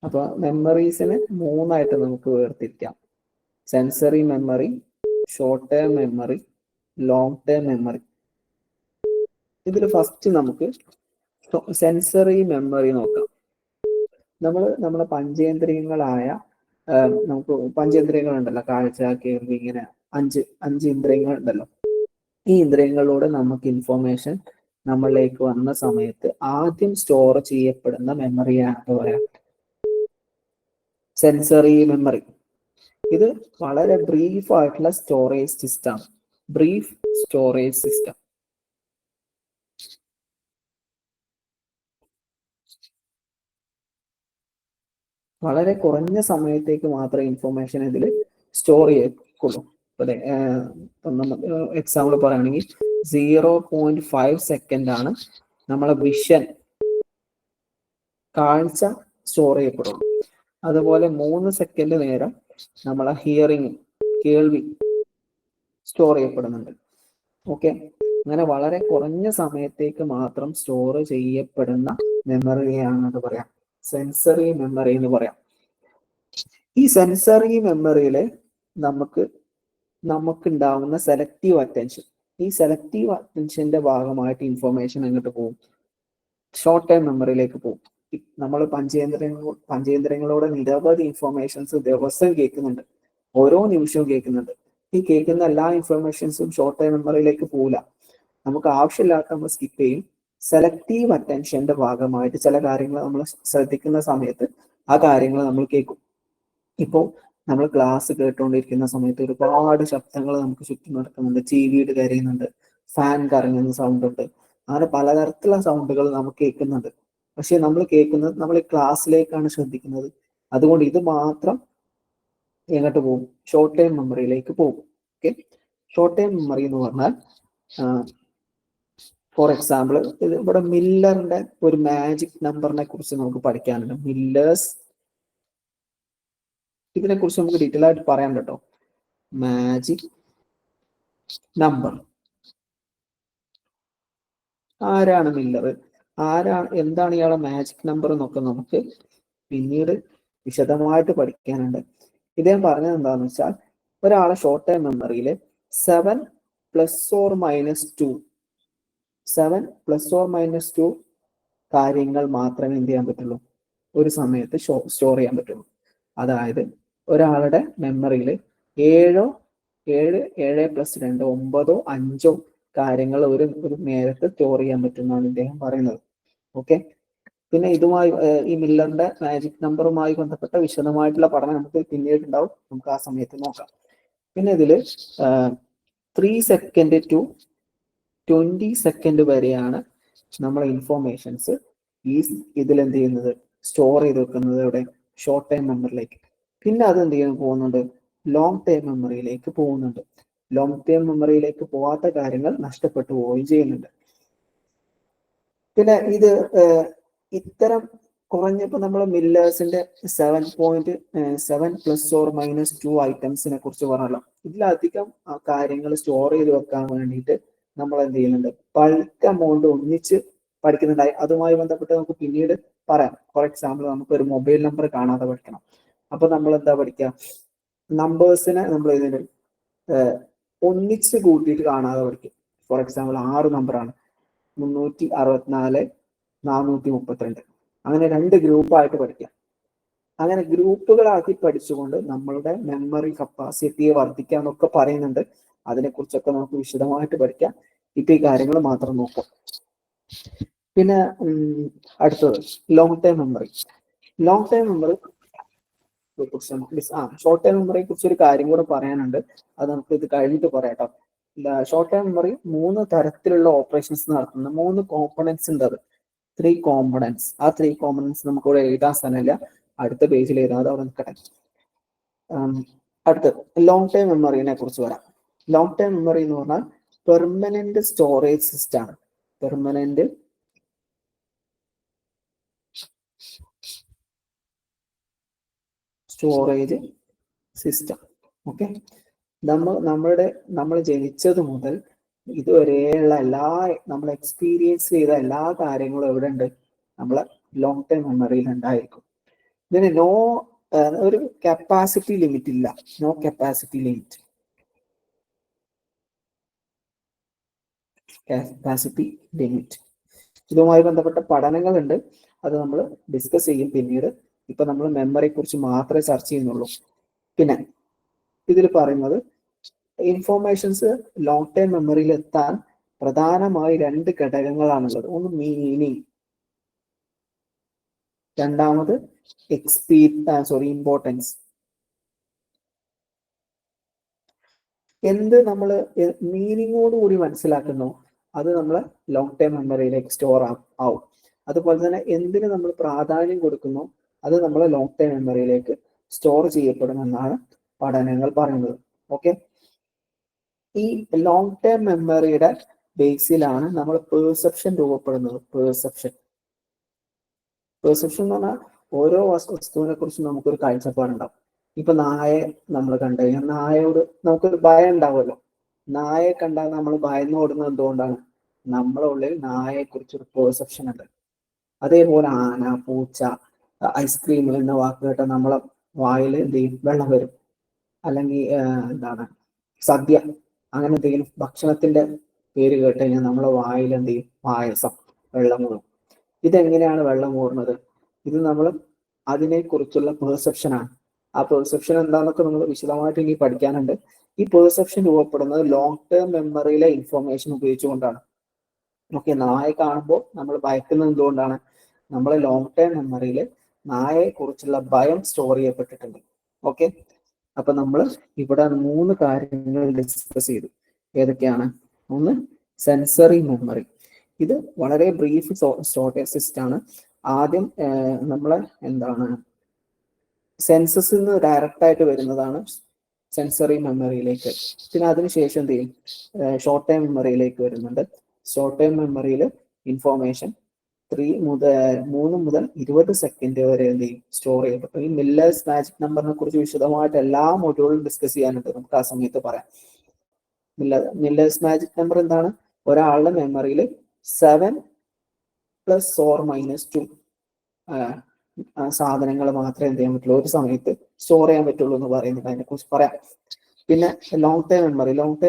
അപ്പൊ മെമ്മറീസിനെ മൂന്നായിട്ട് നമുക്ക് വേർതിരിക്കാം. Sensory memory, short term memory, long term memory. ഇതിൽ ഫസ്റ്റ് നമുക്ക് സെൻസറി മെമ്മറി നോക്കാം. നമ്മളെ പഞ്ചേന്ദ്രിയങ്ങളായ നമുക്ക് പഞ്ചേന്ദ്രിയങ്ങൾ ഉണ്ടല്ലോ, കാഴ്ച, കേൾവി, ഇങ്ങനെ അഞ്ച് ഇന്ദ്രിയങ്ങൾ ഉണ്ടല്ലോ. ഈ ഇന്ദ്രിയങ്ങളിലൂടെ നമുക്ക് ഇൻഫോർമേഷൻ നമ്മളിലേക്ക് വന്ന സമയത്ത് ആദ്യം സ്റ്റോർ ചെയ്യപ്പെടുന്ന മെമ്മറിയാണ് പറയാം സെൻസറി മെമ്മറി. ഇത് വളരെ ബ്രീഫ് ആയിട്ടുള്ള storage system. Brief storage system. വളരെ കുറഞ്ഞ സമയത്തേക്ക് മാത്രമേ ഇൻഫോർമേഷൻ ഇതിൽ സ്റ്റോർ ചെയ്യക്കുള്ളൂ. എക്സാമ്പിൾ പറയുകയാണെങ്കിൽ 0.5 സെക്കൻഡ് ആണ് നമ്മളെ വിഷൻ, കാഴ്ച സ്റ്റോർ ചെയ്യപ്പെടുള്ളൂ. അതുപോലെ 3 സെക്കൻഡ് നേരം നമ്മളെ ഹിയറിംഗ്, കേൾവി സ്റ്റോർ ചെയ്യപ്പെടുന്നുണ്ട്. ഓക്കെ, അങ്ങനെ വളരെ കുറഞ്ഞ സമയത്തേക്ക് മാത്രം സ്റ്റോർ ചെയ്യപ്പെടുന്ന മെമ്മറിയാണെന്ന് പറയാം സെൻസറി മെമ്മറി എന്ന് പറയാം. ഈ സെൻസറി മെമ്മറിയില് നമുക്കുണ്ടാവുന്ന സെലക്റ്റീവ് അറ്റൻഷൻ, ഈ സെലക്റ്റീവ് അറ്റൻഷന്റെ ഭാഗമായിട്ട് ഇൻഫോർമേഷൻ എങ്ങോട്ട് പോകും? ഷോർട്ട് ടൈം മെമ്മറിയിലേക്ക് പോകും. നമ്മൾ പഞ്ചേന്ദ്രിയങ്ങളോടെ നിരവധി ഇൻഫോർമേഷൻസ് ദിവസം കേൾക്കുന്നുണ്ട്, ഓരോ നിമിഷവും കേൾക്കുന്നുണ്ട്. ഈ കേൾക്കുന്ന എല്ലാ ഇൻഫോർമേഷൻസും ഷോർട്ട് ടൈം മെമ്മറിയിലേക്ക് പോകില്ല. നമുക്ക് ആവശ്യമില്ലാത്ത നമ്മൾ സ്കിപ്പ് ചെയ്യും. സെലക്റ്റീവ് അറ്റൻഷന്റെ ഭാഗമായിട്ട് ചില കാര്യങ്ങൾ നമ്മൾ ശ്രദ്ധിക്കുന്ന സമയത്ത് ആ കാര്യങ്ങൾ നമ്മൾ കേൾക്കും. ഇപ്പോൾ നമ്മൾ ക്ലാസ് കേട്ടുകൊണ്ടിരിക്കുന്ന സമയത്ത് ഒരുപാട് ശബ്ദങ്ങൾ നമുക്ക് ചുറ്റും നടക്കുന്നുണ്ട്. ടിവിയുടെ കരയുന്നുണ്ട്, ഫാൻ കറങ്ങുന്ന സൗണ്ട് ഉണ്ട്, അങ്ങനെ പലതരത്തിലുള്ള സൗണ്ടുകൾ നമുക്ക് കേൾക്കുന്നുണ്ട്. പക്ഷെ നമ്മൾ കേൾക്കുന്നത് നമ്മൾ ക്ലാസ്സിലേക്കാണ് ശ്രദ്ധിക്കുന്നത്. അതുകൊണ്ട് ഇത് മാത്രം എങ്ങോട്ട് പോകും? ഷോർട്ട് ടൈം മെമ്മറിയിലേക്ക് പോകും. ഓക്കെ, ഷോർട്ട് ടൈം മെമ്മറി എന്ന് പറഞ്ഞാൽ ഫോർ എക്സാമ്പിൾ ഇവിടെ മില്ലറിന്റെ ഒരു മാജിക് നമ്പറിനെ കുറിച്ച് നമുക്ക് പഠിക്കാനുണ്ട്. മില്ലേഴ്സ്, ഇതിനെ കുറിച്ച് നമുക്ക് ഡീറ്റെയിൽ ആയിട്ട് പറയാൻ കേട്ടോ. Magic number. ആരാണ് മില്ലർ? എന്താണ് ഇയാളെ മാജിക് നമ്പർ എന്നൊക്കെ നമുക്ക് പിന്നീട് വിശദമായിട്ട് പഠിക്കാനുണ്ട്. ഇദ്ദേഹം പറഞ്ഞത് എന്താണെന്ന് വെച്ചാൽ, ഒരാളെ ഷോർട്ട് ടൈം മെമ്മറിയിൽ 7 ± 2 കാര്യങ്ങൾ മാത്രമേ എന്ത് ചെയ്യാൻ പറ്റുള്ളൂ? ഒരു സമയത്ത് സ്റ്റോർ ചെയ്യാൻ പറ്റുള്ളൂ. അതായത് ഒരാളുടെ മെമ്മറിയിൽ 7 + 2 9 5 കാര്യങ്ങൾ ഒരു നേരത്തെ സ്റ്റോർ ചെയ്യാൻ പറ്റുമെന്നാണ് ഇദ്ദേഹം പറയുന്നത്. ഓക്കെ, പിന്നെ ഇതുമായി ഈ മില്ലറിന്റെ മാജിക് നമ്പറുമായി ബന്ധപ്പെട്ട വിശദമായിട്ടുള്ള പഠനം നമുക്ക് പിന്നീട് ഉണ്ടാവും, നമുക്ക് ആ സമയത്ത് നോക്കാം. പിന്നെ ഇതിൽ 3 സെക്കൻഡ് ടു 20 സെക്കൻഡ് വരെയാണ് നമ്മളെ ഇൻഫോർമേഷൻസ് ഇതിൽ എന്ത് ചെയ്യുന്നത്? സ്റ്റോർ ചെയ്ത് വെക്കുന്നത് ഇവിടെ ഷോർട്ട് ടൈം മെമ്മറിയിലേക്ക്. പിന്നെ അത് എന്ത് ചെയ്യാൻ പോകുന്നുണ്ട്? ലോങ് ടൈം മെമ്മറിയിലേക്ക് പോകുന്നുണ്ട്. ലോങ് ടൈം മെമ്മറിയിലേക്ക് പോകാത്ത കാര്യങ്ങൾ നഷ്ടപ്പെട്ടു പോവുകയും ചെയ്യുന്നുണ്ട്. പിന്നെ ഇത് ഇത്തരം കുറഞ്ഞപ്പോൾ നമ്മൾ മില്ലേഴ്സിന്റെ 7.7 ± 2 ഐറ്റംസിനെ കുറിച്ച് പറഞ്ഞല്ലോ. ഇതിലധികം കാര്യങ്ങൾ സ്റ്റോർ ചെയ്ത് വെക്കാൻ വേണ്ടിയിട്ട് നമ്മൾ എന്ത് ചെയ്യുന്നുണ്ട്? ബൾക്ക് എമൗണ്ട് ഒന്നിച്ച് പഠിക്കുന്നുണ്ടായി. അതുമായി ബന്ധപ്പെട്ട് നമുക്ക് പിന്നീട് പറയാം. ഫോർ എക്സാമ്പിൾ, നമുക്ക് ഒരു മൊബൈൽ നമ്പർ കാണാതെ പഠിക്കണം. അപ്പൊ നമ്മൾ എന്താ പഠിക്കുക? നമ്പേഴ്സിനെ നമ്മൾ ഇതിന് ഒന്നിച്ച് കൂട്ടിയിട്ട് കാണാതെ പഠിക്കും. ഫോർ എക്സാമ്പിൾ 6 നമ്പറാണ്, 364 432. അങ്ങനെ 2 ഗ്രൂപ്പായിട്ട് പഠിക്കാം. അങ്ങനെ ഗ്രൂപ്പുകളാക്കി പഠിച്ചുകൊണ്ട് നമ്മളുടെ മെമ്മറി കപ്പാസിറ്റിയെ വർദ്ധിക്കാന്നൊക്കെ പറയുന്നുണ്ട്. അതിനെക്കുറിച്ചൊക്കെ നമുക്ക് വിശദമായിട്ട് പഠിക്കാം. ഇപ്പൊ ഈ കാര്യങ്ങൾ മാത്രം നോക്കാം. പിന്നെ അടുത്തത് long time memory. Long time memory short time മെമ്മറിയെ കുറിച്ച് ഒരു കാര്യം കൂടെ പറയാനുണ്ട്. അത് നമുക്ക് ഇത് കഴിഞ്ഞിട്ട് പറയാം കേട്ടോ. ഷോർട്ട് ടേം മെമ്മറി 3 തരത്തിലുള്ള ഓപ്പറേഷൻസ് നടത്തുന്ന 3 കോമ്പണൻസ് ഉണ്ട്. അത് 3 കോമ്പണൻസ്. ആ 3 കോമ്പണൻസ് നമുക്ക് ഇവിടെ എഴുതാൻ സ്ഥലമില്ല, അടുത്ത പേജിൽ എഴുതാം, അത് അവിടെ നിൽക്കട്ടെ. അടുത്ത് ലോങ് ടേം മെമ്മറിനെ കുറിച്ച് വരാം. ലോങ് ടേം മെമ്മറി എന്ന് പറഞ്ഞാൽ പെർമനന്റ് സ്റ്റോറേജ് സിസ്റ്റം ആണ്. Permanent storage system. ഓക്കെ, നമ്മൾ ജനിച്ചത് മുതൽ ഇതുവരെയുള്ള നമ്മൾ എക്സ്പീരിയൻസ് ചെയ്ത എല്ലാ കാര്യങ്ങളും എവിടെ ഉണ്ട്? നമ്മളെ ലോങ് ടേം മെമ്മറിയിൽ ഉണ്ടായിരിക്കും. ഇതിന് ഒരു കപ്പാസിറ്റി ലിമിറ്റ് ഇല്ല. No capacity limit. Capacity limit. ഇതുമായി ബന്ധപ്പെട്ട പഠനങ്ങളുണ്ട്, അത് നമ്മൾ ഡിസ്കസ് ചെയ്യും പിന്നീട്. ഇപ്പൊ നമ്മൾ മെമ്മറിയെ കുറിച്ച് മാത്രമേ ചർച്ച ചെയ്യുന്നുള്ളൂ. പിന്നെ ഇതിൽ പറയുന്നത് ഇൻഫോർമേഷൻസ് ലോങ് ടേം മെമ്മറിയിൽ എത്താൻ പ്രധാനമായി 2 ഘടകങ്ങളാണുള്ളത്. ഒന്ന് മീനിങ്, രണ്ടാമത് ഇമ്പോർട്ടൻസ്. എന്ത് നമ്മൾ മീനിങ്ങോട് കൂടി മനസ്സിലാക്കുന്നു, അത് നമ്മളെ ലോങ് ടേം മെമ്മറിയിലേക്ക് സ്റ്റോർ ആവും. അതുപോലെ തന്നെ എന്തിന് നമ്മൾ പ്രാധാന്യം കൊടുക്കുന്നു, അത് നമ്മളെ ലോങ് ടേം മെമ്മറിയിലേക്ക് സ്റ്റോർ ചെയ്യപ്പെടുമെന്നാണ് പഠനങ്ങൾ പറയുന്നത്. ഓക്കെ, ഈ ലോങ് ടേം മെമ്മറിയുടെ ബേസിലാണ് നമ്മൾ പെർസെപ്ഷൻ രൂപപ്പെടുന്നത്. പെർസെപ്ഷൻ എന്ന് പറഞ്ഞാൽ ഓരോ വസ്തുവിനെ കുറിച്ച് നമുക്കൊരു കാഴ്ചപ്പാടുണ്ടാവും. ഇപ്പൊ നായയെ നമ്മൾ കണ്ടു കഴിഞ്ഞാൽ നായയോട് നമുക്കൊരു ഭയം ഉണ്ടാവുമല്ലോ. നായയെ കണ്ടാൽ നമ്മൾ ഭയന്ന് ഓടുന്നത് എന്തുകൊണ്ടാണ്? നമ്മളെ ഉള്ളിൽ നായയെ കുറിച്ചൊരു പെർസെപ്ഷൻ ഉണ്ട്. അതേപോലെ ആന, പൂച്ച, ഐസ്ക്രീം എന്ന വാക്ക് കേട്ടാൽ നമ്മളെ വായിൽ എന്ത് ചെയ്യും? വെള്ളം വരും. അല്ലെങ്കിൽ എന്താണ് സദ്യ, അങ്ങനെ എന്തെങ്കിലും ഭക്ഷണത്തിന്റെ പേര് കേട്ട് കഴിഞ്ഞാൽ നമ്മളെ വായിൽ എന്ത് ചെയ്യും? പായസം, വെള്ളം കൂടും. ഇതെങ്ങനെയാണ് വെള്ളം കൂടുന്നത്? ഇത് നമ്മൾ അതിനെക്കുറിച്ചുള്ള പെർസെപ്ഷനാണ്. ആ പെർസെപ്ഷൻ എന്താണെന്നൊക്കെ നമ്മൾ വിശദമായിട്ട് ഇനി പഠിക്കാനുണ്ട്. ഈ പെർസെപ്ഷൻ രൂപപ്പെടുന്നത് ലോങ് ടേം മെമ്മറിയിലെ ഇൻഫോർമേഷൻ ഉപയോഗിച്ചുകൊണ്ടാണ്. ഓക്കെ, നായ കാണുമ്പോൾ നമ്മൾ ഭയക്കുന്നത് എന്തുകൊണ്ടാണ്? നമ്മളെ ലോങ് ടേം മെമ്മറിയിൽ നായയെ കുറിച്ചുള്ള ഭയം സ്റ്റോർ ചെയ്യപ്പെട്ടിട്ടുണ്ട്. ഓക്കെ, അപ്പൊ നമ്മൾ ഇവിടെ 3 കാര്യങ്ങൾ ഡിസ്കസ് ചെയ്തു. ഏതൊക്കെയാണ്? ഒന്ന് സെൻസറി മെമ്മറി. ഇത് വളരെ ബ്രീഫ് സ്റ്റോറേജ് സിസ്റ്റം ആണ്. ആദ്യം നമ്മളെ സെൻസസിൽ നിന്ന് ഡയറക്റ്റ് ആയിട്ട് വരുന്നതാണ് സെൻസറി മെമ്മറിയിലേക്ക്. പിന്നെ അതിനുശേഷം എന്ത് ചെയ്യും? ഷോർട്ട് ടൈം മെമ്മറിയിലേക്ക് വരുന്നുണ്ട്. ഷോർട്ട് ടൈം മെമ്മറിയിൽ ഇൻഫോർമേഷൻ 3 മുതൽ 20 സെക്കൻഡ് വരെ എന്ത് ചെയ്യും? സ്റ്റോർ ചെയ്യപ്പെട്ടു. ഈ മില്ലേഴ്സ് മാജിക് നമ്പറിനെ കുറിച്ച് വിശദമായിട്ട് എല്ലാ മൊഡ്യൂളും ഡിസ്കസ് ചെയ്യാനുണ്ട്, നമുക്ക് ആ സമയത്ത് പറയാം. മില്ലേഴ്സ് മാജിക് നമ്പർ എന്താണ്? ഒരാളുടെ മെമ്മറിയിൽ 7 ± 2 സാധനങ്ങൾ മാത്രമേ എന്ത് ചെയ്യാൻ പറ്റുള്ളൂ, ഒരു സമയത്ത് സ്റ്റോർ ചെയ്യാൻ പറ്റുള്ളൂ എന്ന് പറയുന്നത്. അതിനെ കുറിച്ച് പറയാം. പിന്നെ long time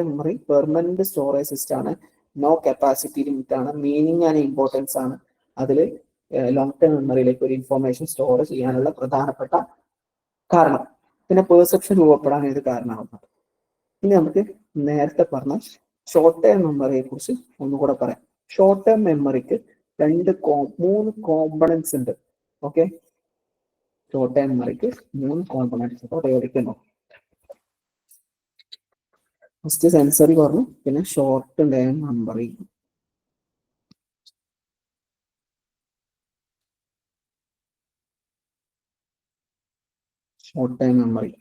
memory permanent storage system ആണ്. നോ കപ്പാസിറ്റി ലിമിറ്റ് ആണ്. മീനിങ് ആൻഡ് ഇമ്പോർട്ടൻസ് ആണ് അതിൽ ലോങ് ടൈം മെമ്മറിയിലേക്ക് ഒരു ഇൻഫോർമേഷൻ സ്റ്റോർ ചെയ്യാനുള്ള പ്രധാനപ്പെട്ട കാരണം. പിന്നെ പെർസെപ്ഷൻ രൂപപ്പെടാൻ ഇത് കാരണമാകുന്നത്. ഇനി നമുക്ക് നേരത്തെ പറഞ്ഞ ഷോർട്ട് ടൈം മെമ്മറിയെ കുറിച്ച് ഒന്നുകൂടെ പറയാം. ഷോർട്ട് ടൈം മെമ്മറിക്ക് 3 കോമ്പണൻസ് ഉണ്ട്. ഓക്കെ, ഷോർട്ട് ടൈം മെമ്മറിക്ക് 3 കോമ്പണൻസ് ഉപയോഗിക്കുന്നു. ഫസ്റ്റ് സെൻസറി പറഞ്ഞു, പിന്നെ short time memory. Short time memory,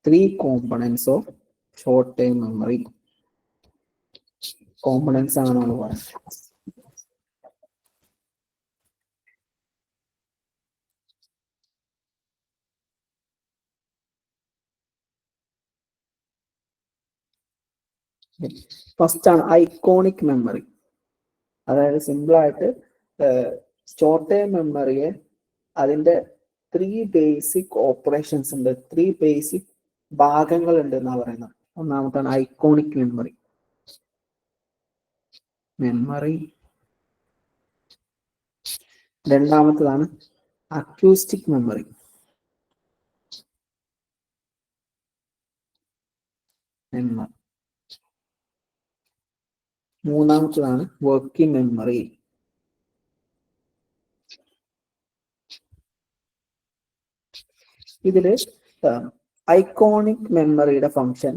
3 components of short time memory. Components ആണ് നമ്മൾ പറയുന്നത്. ഫസ്റ്റ് ആണ് ഐക്കോണിക് മെമ്മറി. അതായത് സിമ്പിൾ ആയിട്ട് ഷോർട്ട് ടൈം മെമ്മറിയെ അതിന്റെ 3 ബേസിക് ഓപ്പറേഷൻസ് ഉണ്ട്, 3 ബേസിക് ഭാഗങ്ങൾ ഉണ്ട് എന്നാ പറയുന്നത്. ഒന്നാമത്താണ് ഐക്കോണിക് മെമ്മറി. രണ്ടാമത്തതാണ് അക്യൂസ്റ്റിക് മെമ്മറി. മൂന്നാമത്തതാണ് വർക്കിംഗ് മെമ്മറി. ഇതില് ഐക്കോണിക് മെമ്മറിയുടെ ഫംഗ്ഷൻ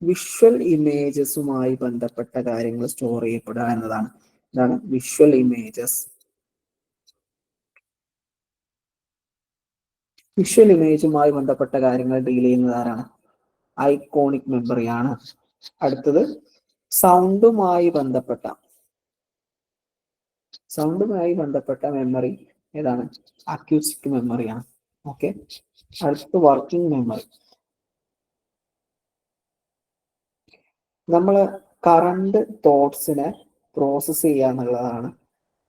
വിഷ്വൽ ഇമേജസുമായി ബന്ധപ്പെട്ട കാര്യങ്ങൾ സ്റ്റോർ ചെയ്യപ്പെടുക എന്നതാണ്. ഇതാണ് വിഷ്വൽ ഇമേജസ്. വിഷ്വൽ ഇമേജുമായി ബന്ധപ്പെട്ട കാര്യങ്ങൾ ഡീൽ ചെയ്യുന്നത് ആരാണ്? ഐക്കോണിക് മെമ്മറിയാണ്. അടുത്തത് സൗണ്ടുമായി ബന്ധപ്പെട്ട മെമ്മറി ഏതാണ്? അക്യൂസ്റ്റിക് മെമ്മറിയാണ്. ഓക്കെ. അടുത്ത് വർക്കിംഗ് മെമ്മറി. നമ്മൾ കറണ്ട് തോട്ട്സിനെ പ്രോസസ് ചെയ്യുക എന്നുള്ളതാണ്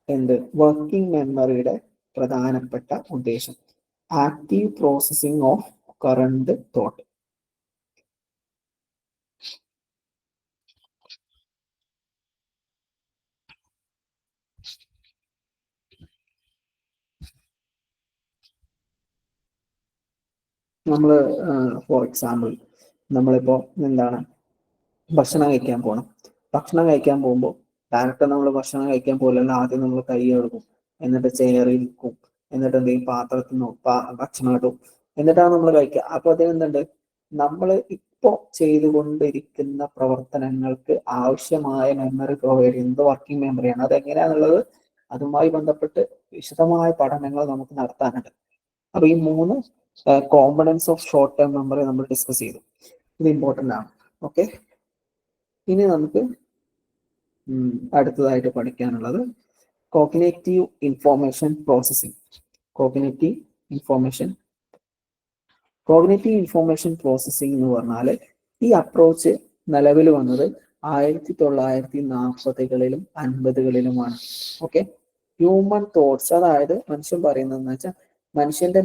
എന്ത്? വർക്കിംഗ് മെമ്മറിയുടെ പ്രധാനപ്പെട്ട ഉദ്ദേശം. Active processing of current thought. നമ്മൾ ഫോർ എക്സാമ്പിൾ നമ്മളിപ്പോൾ എന്താണ് ഭക്ഷണം കഴിക്കാൻ പോകണം. ഭക്ഷണം കഴിക്കാൻ പോകുമ്പോൾ ഡയറക്റ്റ് നമ്മൾ ഭക്ഷണം കഴിക്കാൻ പോലല്ല, ആദ്യം നമ്മൾ കൈ കഴുകും, എന്നിട്ട് ചെയറിൽ ഇരിക്കും, എന്നിട്ട് എന്തെങ്കിലും പാത്രത്തിൽ ഭക്ഷണം ഇടും, എന്നിട്ടാണ് നമ്മൾ കഴിക്കുക. അപ്പൊ അതിനെന്തുണ്ട്? നമ്മൾ ഇപ്പോ ചെയ്തുകൊണ്ടിരിക്കുന്ന പ്രവർത്തനങ്ങൾക്ക് ആവശ്യമായ മെമ്മറി പ്രൊവൈഡ് ചെയ്യുന്നത് വർക്കിംഗ് മെമ്മറിയാണ്. അതെങ്ങനെയാണെന്നുള്ളത് അതുമായി ബന്ധപ്പെട്ട് വിശദമായ പഠനങ്ങൾ നമുക്ക് നടത്താനുണ്ട്. അപ്പൊ ഈ 3 components of short term memory നമ്മൾ ഡിസ്കസ് ചെയ്തു. ഇത് ഇമ്പോർട്ടൻ്റ് ആണ്. ഓക്കെ. ഇനി നമുക്ക് അടുത്തതായിട്ട് പഠിക്കാനുള്ളത് cognitive information processing. Cognitive information processing എന്ന് പറഞ്ഞാൽ ഈ അപ്രോച്ച് നിലവിൽ വന്നത് 1940കളിലും 50കളിലുമാണ്. ഓക്കെ. ഹ്യൂമൻ തോട്ട്സ്, അതായത് മനുഷ്യൻ പറയുന്നതെന്ന് വെച്ചാൽ മനുഷ്യന്റെ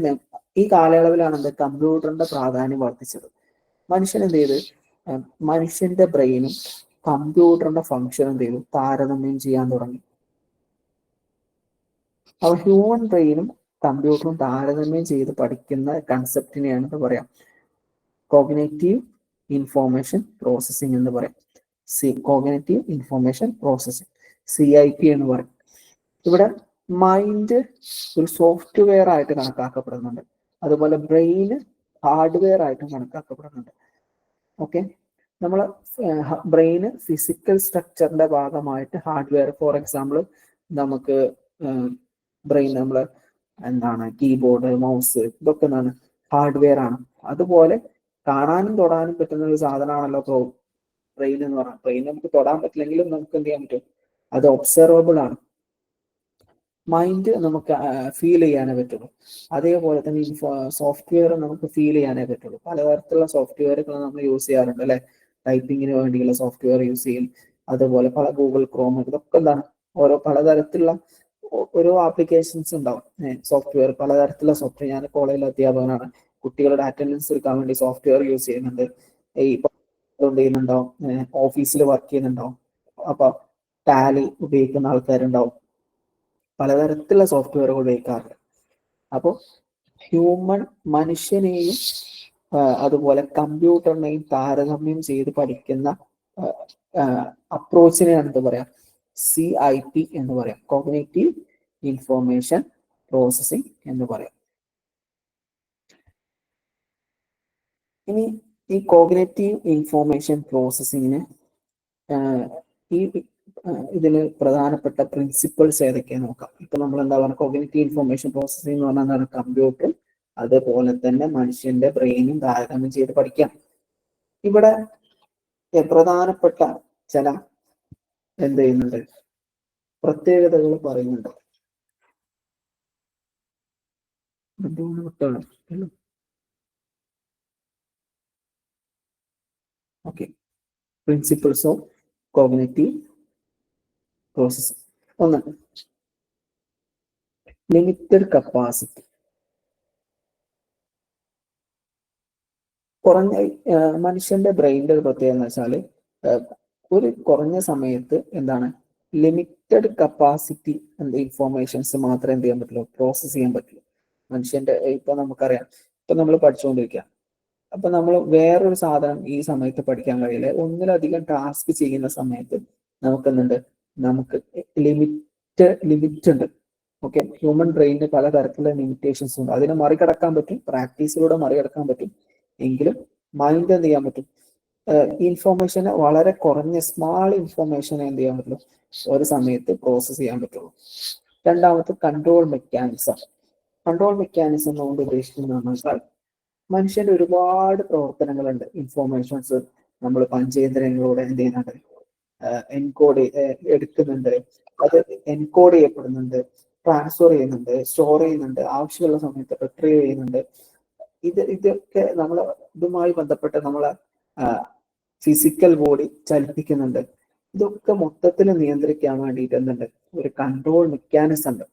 ഈ കാലയളവിലാണ് എന്ത് കമ്പ്യൂട്ടറിന്റെ പ്രാധാന്യം വർദ്ധിച്ചത്. മനുഷ്യൻ എന്ത് ചെയ്ത് മനുഷ്യന്റെ ബ്രെയിനും കമ്പ്യൂട്ടറിന്റെ ഫംഗ്ഷൻ എന്ത് ചെയ്തു? താരതമ്യം ചെയ്യാൻ തുടങ്ങി. അപ്പോൾ ഹ്യൂമൻ ബ്രെയിനും കമ്പ്യൂട്ടറും താരതമ്യം ചെയ്ത് പഠിക്കുന്ന കൺസെപ്റ്റിനെയാണ് എന്താ പറയാം? കോഗ്നിറ്റീവ് ഇൻഫോർമേഷൻ പ്രോസസ്സിംഗ് എന്ന് പറയാം. കോഗ്നിറ്റീവ് ഇൻഫോർമേഷൻ പ്രോസസ്സിംഗ്, CIP എന്ന് പറയും. ഇവിടെ മൈൻഡ് ഒരു സോഫ്റ്റ്വെയർ ആയിട്ട് കണക്കാക്കപ്പെടുന്നുണ്ട്, അതുപോലെ ബ്രെയിന് ഹാർഡ്വെയർ ആയിട്ടും കണക്കാക്കപ്പെടുന്നുണ്ട്. ഓക്കെ. നമ്മൾ ബ്രെയിന് ഫിസിക്കൽ സ്ട്രക്ചറിന്റെ ഭാഗമായിട്ട് ഹാർഡ്വെയർ, ഫോർ എക്സാമ്പിൾ നമുക്ക് ബ്രെയിൻ നമ്മൾ എന്താണ് കീബോർഡ്, മൗസ്, ഇതൊക്കെ എന്താണ് ഹാർഡ്വെയർ ആണ്. അതുപോലെ കാണാനും തൊടാനും പറ്റുന്ന ഒരു സാധനമാണല്ലോ ബ്രെയിൻ എന്ന് പറയുന്നത്. ബ്രെയിൻ നമുക്ക് തൊടാൻ പറ്റില്ലെങ്കിലും നമുക്ക് എന്ത് ചെയ്യാൻ പറ്റും? അത് ഒബ്സർവബിൾ ആണ്. മൈൻഡ് നമുക്ക് ഫീൽ ചെയ്യാനേ പറ്റുള്ളൂ. അതേപോലെ തന്നെ സോഫ്റ്റ്വെയർ നമുക്ക് ഫീൽ ചെയ്യാനേ പറ്റുള്ളൂ. പലതരത്തിലുള്ള സോഫ്റ്റ്വെയറുകൾ നമ്മൾ യൂസ് ചെയ്യാറുണ്ട് അല്ലെ? ടൈപ്പിങ്ങിന് വേണ്ടിയുള്ള സോഫ്റ്റ്വെയർ യൂസ് ചെയ്യും, അതുപോലെ ഗൂഗിൾ ക്രോം, ഇതൊക്കെ എന്താണ് ഓരോ പലതരത്തിലുള്ള ഓരോ ആപ്ലിക്കേഷൻസ് ഉണ്ടാവും. സോഫ്റ്റ്വെയർ, പലതരത്തിലുള്ള സോഫ്റ്റ്വെയർ. ഞാൻ കോളേജിൽ അധ്യാപകനാണ്. കുട്ടികളുടെ അറ്റൻഡൻസ് എടുക്കാൻ വേണ്ടി സോഫ്റ്റ്വെയർ യൂസ് ചെയ്യുന്നുണ്ട്. ചെയ്യുന്നുണ്ടാവും, ഓഫീസിൽ വർക്ക് ചെയ്യുന്നുണ്ടാവും, അപ്പൊ ടാലി ഉപയോഗിക്കുന്ന ആൾക്കാരുണ്ടാവും, പലതരത്തിലുള്ള സോഫ്റ്റ്വെയറുകൾ ഉപയോഗിക്കാറുണ്ട്. അപ്പോൾ മനുഷ്യനെയും അതുപോലെ കമ്പ്യൂട്ടറിനെയും താരതമ്യം ചെയ്ത് പഠിക്കുന്ന അപ്രോച്ചിനെയാണ് എന്താ പറയാ? CIP എന്ന് പറയാം, കോഗ്നിറ്റീവ് ഇൻഫോർമേഷൻ പ്രോസസ്സിംഗ് എന്ന് പറയാം. ഇനി ഈ കോഗ്നിറ്റീവ് ഇൻഫോർമേഷൻ പ്രോസസ്സിങ്ങിന് ഇതിന് പ്രധാനപ്പെട്ട പ്രിൻസിപ്പിൾസ് ഏതൊക്കെയാണ് നോക്കാം. ഇപ്പൊ നമ്മൾ എന്താ പറയുക? കോഗ്നിറ്റീവ് ഇൻഫോർമേഷൻ പ്രോസസ്സിംഗ് എന്ന് പറഞ്ഞാൽ എന്താണ്? കമ്പ്യൂട്ടർ അതുപോലെ തന്നെ മനുഷ്യന്റെ ബ്രെയിനും താരതമ്യം ചെയ്ത് പഠിക്കാം. ഇവിടെ പ്രധാനപ്പെട്ട ചില എന്ത് ചെയ്യുന്നുണ്ട്? പ്രത്യേകതകൾ പറയുന്നുണ്ട്. Okay. Principles of cognitive processing. ഒന്ന്, ലിമിറ്റഡ് കപ്പാസിറ്റി. കുറഞ്ഞ മനുഷ്യന്റെ ബ്രെയിനിന്റെ ഒരു പ്രത്യേകത എന്ന് വെച്ചാൽ ഒരു കുറഞ്ഞ സമയത്ത് എന്താണ് ലിമിറ്റഡ് കപ്പാസിറ്റി ഇൻഫോർമേഷൻസ് മാത്രമേ എന്ത് ചെയ്യാൻ പറ്റുള്ളൂ? പ്രോസസ് ചെയ്യാൻ പറ്റുള്ളൂ. മനുഷ്യന്റെ ഇപ്പൊ നമുക്കറിയാം, ഇപ്പൊ നമ്മൾ പഠിച്ചുകൊണ്ടിരിക്കുക, അപ്പൊ നമ്മൾ വേറൊരു സാധനം ഈ സമയത്ത് പഠിക്കാൻ കഴിയില്ല. ഒന്നിലധികം ടാസ്ക് ചെയ്യുന്ന സമയത്ത് നമുക്ക് എന്തുണ്ട്? നമുക്ക് ലിമിറ്റ് ഉണ്ട്. ഓക്കെ. ഹ്യൂമൻ ബ്രെയിനിന് പലതരത്തിലുള്ള ലിമിറ്റേഷൻസ് ഉണ്ട്. അതിനെ മറികടക്കാൻ പറ്റും, പ്രാക്ടീസിലൂടെ മറികടക്കാൻ പറ്റും. എങ്കിലും മൈൻഡ് എന്ത് ചെയ്യാൻ പറ്റും? ഇൻഫോർമേഷന് വളരെ കുറഞ്ഞ സ്മാൾ ഇൻഫോർമേഷൻ എന്ത് ചെയ്യാൻ പറ്റുള്ളൂ, ഒരു സമയത്ത് പ്രോസസ്സ് ചെയ്യാൻ പറ്റുള്ളൂ. രണ്ടാമത്തെ കൺട്രോൾ മെക്കാനിസം. കൺട്രോൾ മെക്കാനിസം കൊണ്ട് ഉദ്ദേശിക്കുന്നത് വെച്ചാൽ മനുഷ്യന്റെ ഒരുപാട് പ്രവർത്തനങ്ങളുണ്ട്. ഇൻഫോർമേഷൻസ് നമ്മൾ പഞ്ചേന്ദ്രിയങ്ങളിലൂടെ എന്ത് ചെയ്യുന്നുണ്ട്, എൻകോഡ് എടുക്കുന്നുണ്ട്, അത് എൻകോഡ് ചെയ്യപ്പെടുന്നുണ്ട്, ട്രാൻസ്ഫർ ചെയ്യുന്നുണ്ട്, സ്റ്റോർ ചെയ്യുന്നുണ്ട്, ആവശ്യമുള്ള സമയത്ത് റിട്രീവ് ചെയ്യുന്നുണ്ട്. ഇതൊക്കെ നമ്മൾ ഇതുമായി ബന്ധപ്പെട്ട് നമ്മളെ ഫിസിക്കൽ ബോഡി ചലിപ്പിക്കുന്നുണ്ട്. ഇതൊക്കെ മൊത്തത്തിൽ നിയന്ത്രിക്കാൻ വേണ്ടിയിട്ട് എന്തുണ്ട്, ഒരു കൺട്രോൾ മെക്കാനിസം ഉണ്ട്.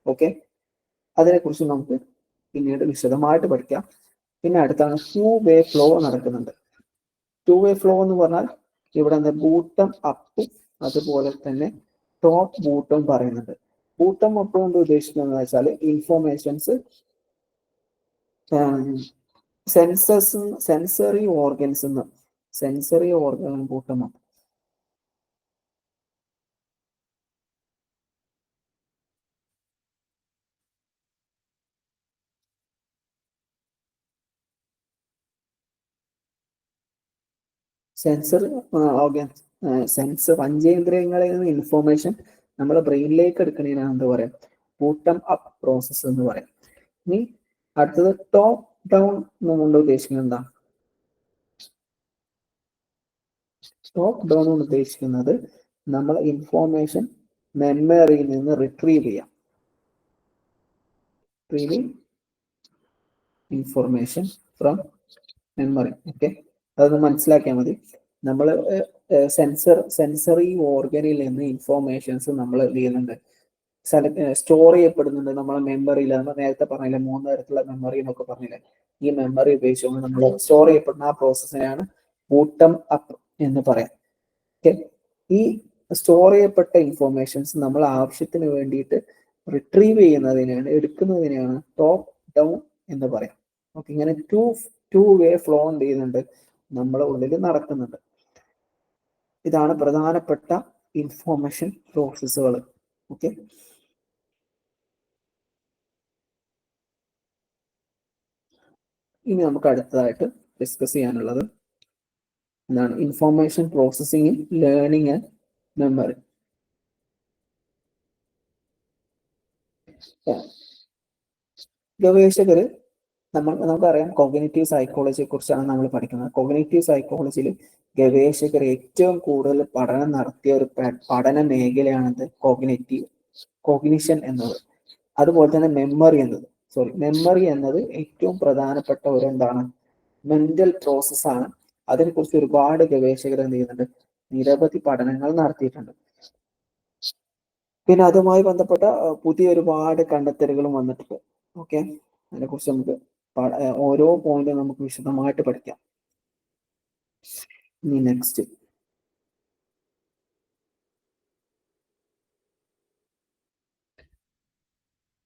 ഓക്കെ, അതിനെക്കുറിച്ച് നമുക്ക് പിന്നീട് വിശദമായിട്ട് പഠിക്കാം. പിന്നെ അടുത്താണ് ടു വേ ഫ്ലോ നടക്കുന്നുണ്ട്. ടു വേ ഫ്ലോ എന്ന് പറഞ്ഞാൽ ഇവിടെ ബൂട്ടം അപ്പും അതുപോലെ തന്നെ ടോപ്പ് ബൂട്ടും പറയുന്നുണ്ട്. ബൂട്ടം അപ്പ് കൊണ്ട് ഉദ്ദേശിക്കുന്നത് വെച്ചാൽ informations sensory organs sensory organ bottom up. Sensor organs, പഞ്ചേന്ദ്രിയങ്ങളിൽ നിന്ന് ഇൻഫോർമേഷൻ നമ്മുടെ ബ്രെയിനിലേക്ക് എടുക്കുന്നതിനാണ് എന്താ പറയാ, ബൂട്ടം അപ്പ് പ്രോസസ് എന്ന് പറയാം. ഇനി അടുത്തത് ടോപ്പ് ഡൗൺ കൊണ്ട് ഉദ്ദേശിക്കുന്നത് എന്താ? ടോപ്പ് ഡൗൺ കൊണ്ട് ഉദ്ദേശിക്കുന്നത് നമ്മൾ ഇൻഫോർമേഷൻ മെമ്മറിയിൽ നിന്ന് റിട്രീവ് ചെയ്യാം. Retrieving information from memory. Okay, അതൊന്ന് മനസ്സിലാക്കിയാൽ മതി. നമ്മൾ സെൻസറി ഓർഗനിൽ നിന്ന് ഇൻഫോർമേഷൻസ് നമ്മൾ എന്ത് ചെയ്യുന്നുണ്ട്, സ്റ്റോർ ചെയ്യപ്പെടുന്നുണ്ട് നമ്മളെ മെമ്മറിയിൽ. നമ്മൾ നേരത്തെ പറഞ്ഞില്ലേ 3 തരത്തിലുള്ള മെമ്മറി എന്നൊക്കെ പറഞ്ഞില്ലേ, ഈ മെമ്മറി ഉപയോഗിച്ചുകൊണ്ട് നമ്മൾ സ്റ്റോർ ചെയ്യപ്പെടുന്ന ആ പ്രോസസ്സിനെയാണ് ബൂട്ടം അപ്പ് എന്ന് പറയാം. ഓക്കെ, ഈ സ്റ്റോർ ചെയ്യപ്പെട്ട ഇൻഫോർമേഷൻസ് നമ്മൾ ആവശ്യത്തിന് വേണ്ടിയിട്ട് റിട്രീവ് ചെയ്യുന്നതിനാണ്, എടുക്കുന്നതിനെയാണ് ടോപ്പ് ഡൗൺ എന്ന് പറയാം. ഓക്കെ, ഇങ്ങനെ ടു വേ ഫ്ലോ എന്ത് ചെയ്യുന്നുണ്ട്, നമ്മളെ ഉള്ളിൽ നടക്കുന്നുണ്ട്. ഇതാണ് പ്രധാനപ്പെട്ട ഇൻഫോർമേഷൻ പ്രോസസ്സുകൾ. ഓക്കെ, ഇനി നമുക്ക് അടുത്തതായിട്ട് ഡിസ്കസ് ചെയ്യാനുള്ളത് എന്താണ്, information processing, learning and memory. ഗവേഷകര് നമുക്കറിയാം കോഗ്നിറ്റീവ് സൈക്കോളജിയെ കുറിച്ചാണ് നമ്മൾ പഠിക്കുന്നത്. കോഗ്നിറ്റീവ് സൈക്കോളജിയിൽ ഗവേഷകർ ഏറ്റവും കൂടുതൽ പഠനം നടത്തിയ ഒരു പഠന മേഖലയാണത് കോഗ്നിഷൻ എന്നത്. അതുപോലെ തന്നെ മെമ്മറി എന്നത് ഏറ്റവും പ്രധാനപ്പെട്ട ഒരു എന്താണ്, മെന്റൽ പ്രോസസ്സാണ്. അതിനെക്കുറിച്ച് ഒരുപാട് ഗവേഷകർ എന്ത് ചെയ്യുന്നുണ്ട്, നിരവധി പഠനങ്ങൾ നടത്തിയിട്ടുണ്ട്. പിന്നെ അതുമായി ബന്ധപ്പെട്ട പുതിയ ഒരുപാട് കണ്ടെത്തലുകളും വന്നിട്ടുണ്ട്. ഓക്കെ, അതിനെക്കുറിച്ച് നമുക്ക് ഓരോ പോയിന്റും നമുക്ക് വിശദമായിട്ട് പഠിക്കാം. ഇനി നെക്സ്റ്റ്,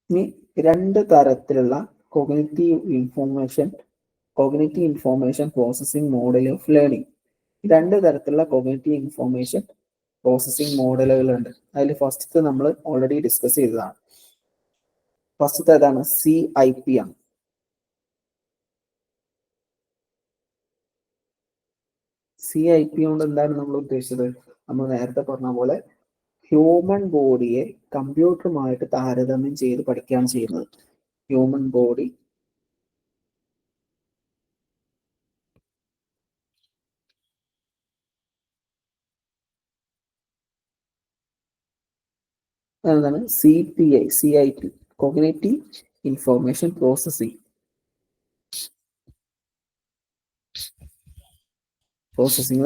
ഇനി 2 തരത്തിലുള്ള cognitive information processing model of learning. 2 തരത്തിലുള്ള കോഗ്നിറ്റീവ് ഇൻഫോർമേഷൻ പ്രോസസ്സിംഗ് മോഡലുകളുണ്ട്. അതിൽ ഫസ്റ്റത്തെ നമ്മൾ ഓൾറെഡി ഡിസ്കസ് ചെയ്തതാണ്. ഫസ്റ്റത്തെ ഏതാണ്? CIP ആണ്. CIP കൊണ്ട് എന്താണ് നമ്മൾ ഉദ്ദേശിച്ചത്? നമ്മൾ നേരത്തെ പറഞ്ഞ പോലെ ഹ്യൂമൻ ബോഡിയെ കമ്പ്യൂട്ടറുമായിട്ട് താരതമ്യം ചെയ്ത് പഠിക്കുകയാണ് ചെയ്യുന്നത്. ഹ്യൂമൻ ബോഡി എന്താണ്? CIP, cognitive information processing.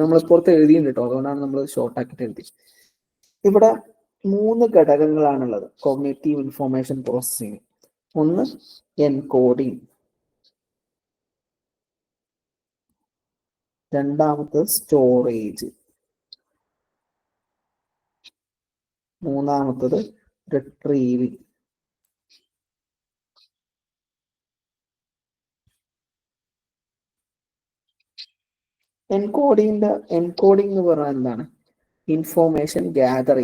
നമ്മൾ പുറത്ത് എഴുതിയിട്ടുണ്ട് കേട്ടോ, അതുകൊണ്ടാണ് നമ്മൾ ഷോർട്ട് ആക്കിയിട്ട് എഴുതി. ഇവിടെ 3 ഘടകങ്ങളാണുള്ളത് കോഗ്നിറ്റീവ് ഇൻഫോർമേഷൻ പ്രോസസ്സിംഗ്. ഒന്ന് എൻകോഡിംഗ്, രണ്ടാമത്തത് സ്റ്റോറേജ്, മൂന്നാമത്തത് റിട്രീവിംഗ്. എൻകോഡിംഗ് എന്ന് പറഞ്ഞാൽ എന്താണ്? ഇൻഫോർമേഷൻ ഗ്യാദർ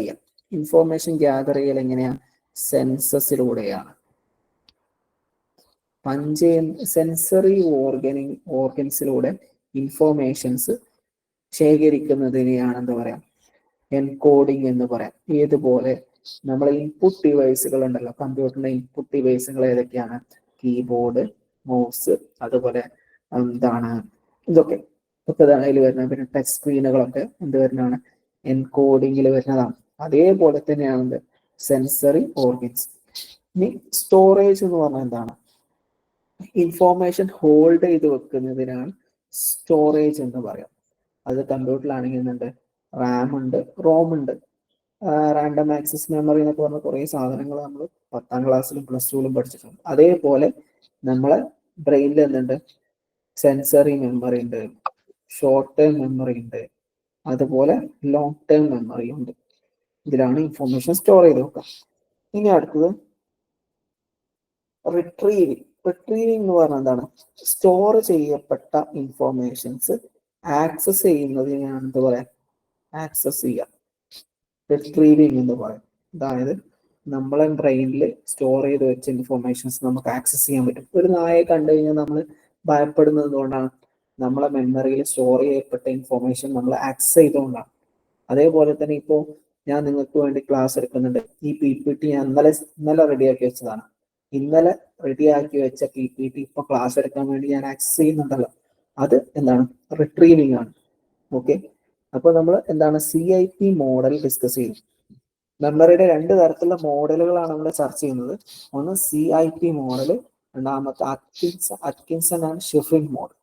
ചെയ്യൽ എങ്ങനെയാ? സെൻസസിലൂടെയാണ്. സെൻസറി ഓർഗൻസിലൂടെ ഇൻഫോർമേഷൻസ് ശേഖരിക്കുന്നതിനെയാണ് എന്താ പറയാ, എൻകോഡിംഗ് എന്ന് പറയാം. ഏതുപോലെ നമ്മളെ ഇൻപുട്ട് ഡിവൈസുകൾ ഉണ്ടല്ലോ, കമ്പ്യൂട്ടറിന്റെ ഇൻപുട്ട് ഡിവൈസുകൾ ഏതൊക്കെയാണ്? കീബോർഡ്, മൗസ്, അതുപോലെ എന്താണ് ഇതൊക്കെ അതിൽ വരുന്ന, പിന്നെ ടച്ച് സ്ക്രീനുകളൊക്കെ എന്ത് വരുന്നതാണ്? എൻകോഡിങ്ങിൽ വരുന്നതാണ്. അതേപോലെ തന്നെയാണ് സെൻസറി ഓർഗൻസ്. ഇനി സ്റ്റോറേജ് എന്ന് പറഞ്ഞാൽ എന്താണ്? ഇൻഫോർമേഷൻ ഹോൾഡ് ചെയ്ത് വെക്കുന്നതിനാണ് സ്റ്റോറേജ് എന്ന് പറയാം. അത് കമ്പ്യൂട്ടറിലാണെങ്കിൽ ഉണ്ട് റാം ഉണ്ട്, റോം ഉണ്ട്, റാൻഡം ആക്സസ് മെമ്മറി എന്നൊക്കെ പറഞ്ഞ കുറേ സാധനങ്ങൾ നമ്മൾ 10ാം ക്ലാസ്സിലും പ്ലസ് ടുവിലും പഠിച്ചിട്ടുണ്ട്. അതേപോലെ നമ്മളെ ബ്രെയിനിൽ എന്തുണ്ട്? സെൻസറി മെമ്മറി ഉണ്ട്, ഷോർട്ട് ടേം മെമ്മറി ഉണ്ട്, അതുപോലെ ലോങ് ടേം മെമ്മറി ഉണ്ട്. ഇതിലാണ് ഇൻഫോർമേഷൻ സ്റ്റോർ ചെയ്ത് വെക്കുക. ഇനി അടുത്തത് റിട്രീവിങ്. റിട്രീവിങ് എന്ന് പറഞ്ഞാൽ എന്താണ്? സ്റ്റോർ ചെയ്യപ്പെട്ട ഇൻഫോർമേഷൻസ് ആക്സസ് ചെയ്യുന്നതിനാണ് എന്ത് പറയാ? ആക്സസ് ചെയ്യുക, റിട്രീവിങ് എന്ന് പറയും. അതായത് നമ്മളെ ബ്രെയിനിൽ സ്റ്റോർ ചെയ്ത് വെച്ച ഇൻഫോർമേഷൻസ് നമുക്ക് ആക്സസ് ചെയ്യാൻ പറ്റും. ഒരു നായയെ കണ്ടു കഴിഞ്ഞാൽ നമ്മൾ ഭയപ്പെടുന്നത് കൊണ്ടാണ്, നമ്മളെ മെമ്മറിയിൽ സ്റ്റോർ ചെയ്യപ്പെട്ട ഇൻഫോർമേഷൻ നമ്മൾ ആക്സസ് ചെയ്തുകൊണ്ടാണ്. അതേപോലെ തന്നെ ഇപ്പോൾ ഞാൻ നിങ്ങൾക്ക് വേണ്ടി ക്ലാസ് എടുക്കുന്നുണ്ട്. ഈ PPT ഞാൻ ഇന്നലെ റെഡിയാക്കി വെച്ചതാണ്. ഇന്നലെ റെഡിയാക്കി വെച്ച PPT ഇപ്പൊ ക്ലാസ് എടുക്കാൻ വേണ്ടി ഞാൻ ആക്സസ് ചെയ്യുന്നുണ്ടല്ലോ, അത് എന്താണ്? റിട്രീവിങ് ആണ്. ഓക്കെ, അപ്പൊ നമ്മൾ എന്താണ് CIP മോഡൽ ഡിസ്കസ് ചെയ്തു. മെമ്മറിയുടെ 2 തരത്തിലുള്ള മോഡലുകളാണ് നമ്മൾ ചർച്ച ചെയ്യുന്നത്. ഒന്ന് CIP മോഡൽ, രണ്ടാമത്തെ അറ്റ്കിൻസൺ ആൻഡ് ഷിഫ്രിൻ മോഡൽ.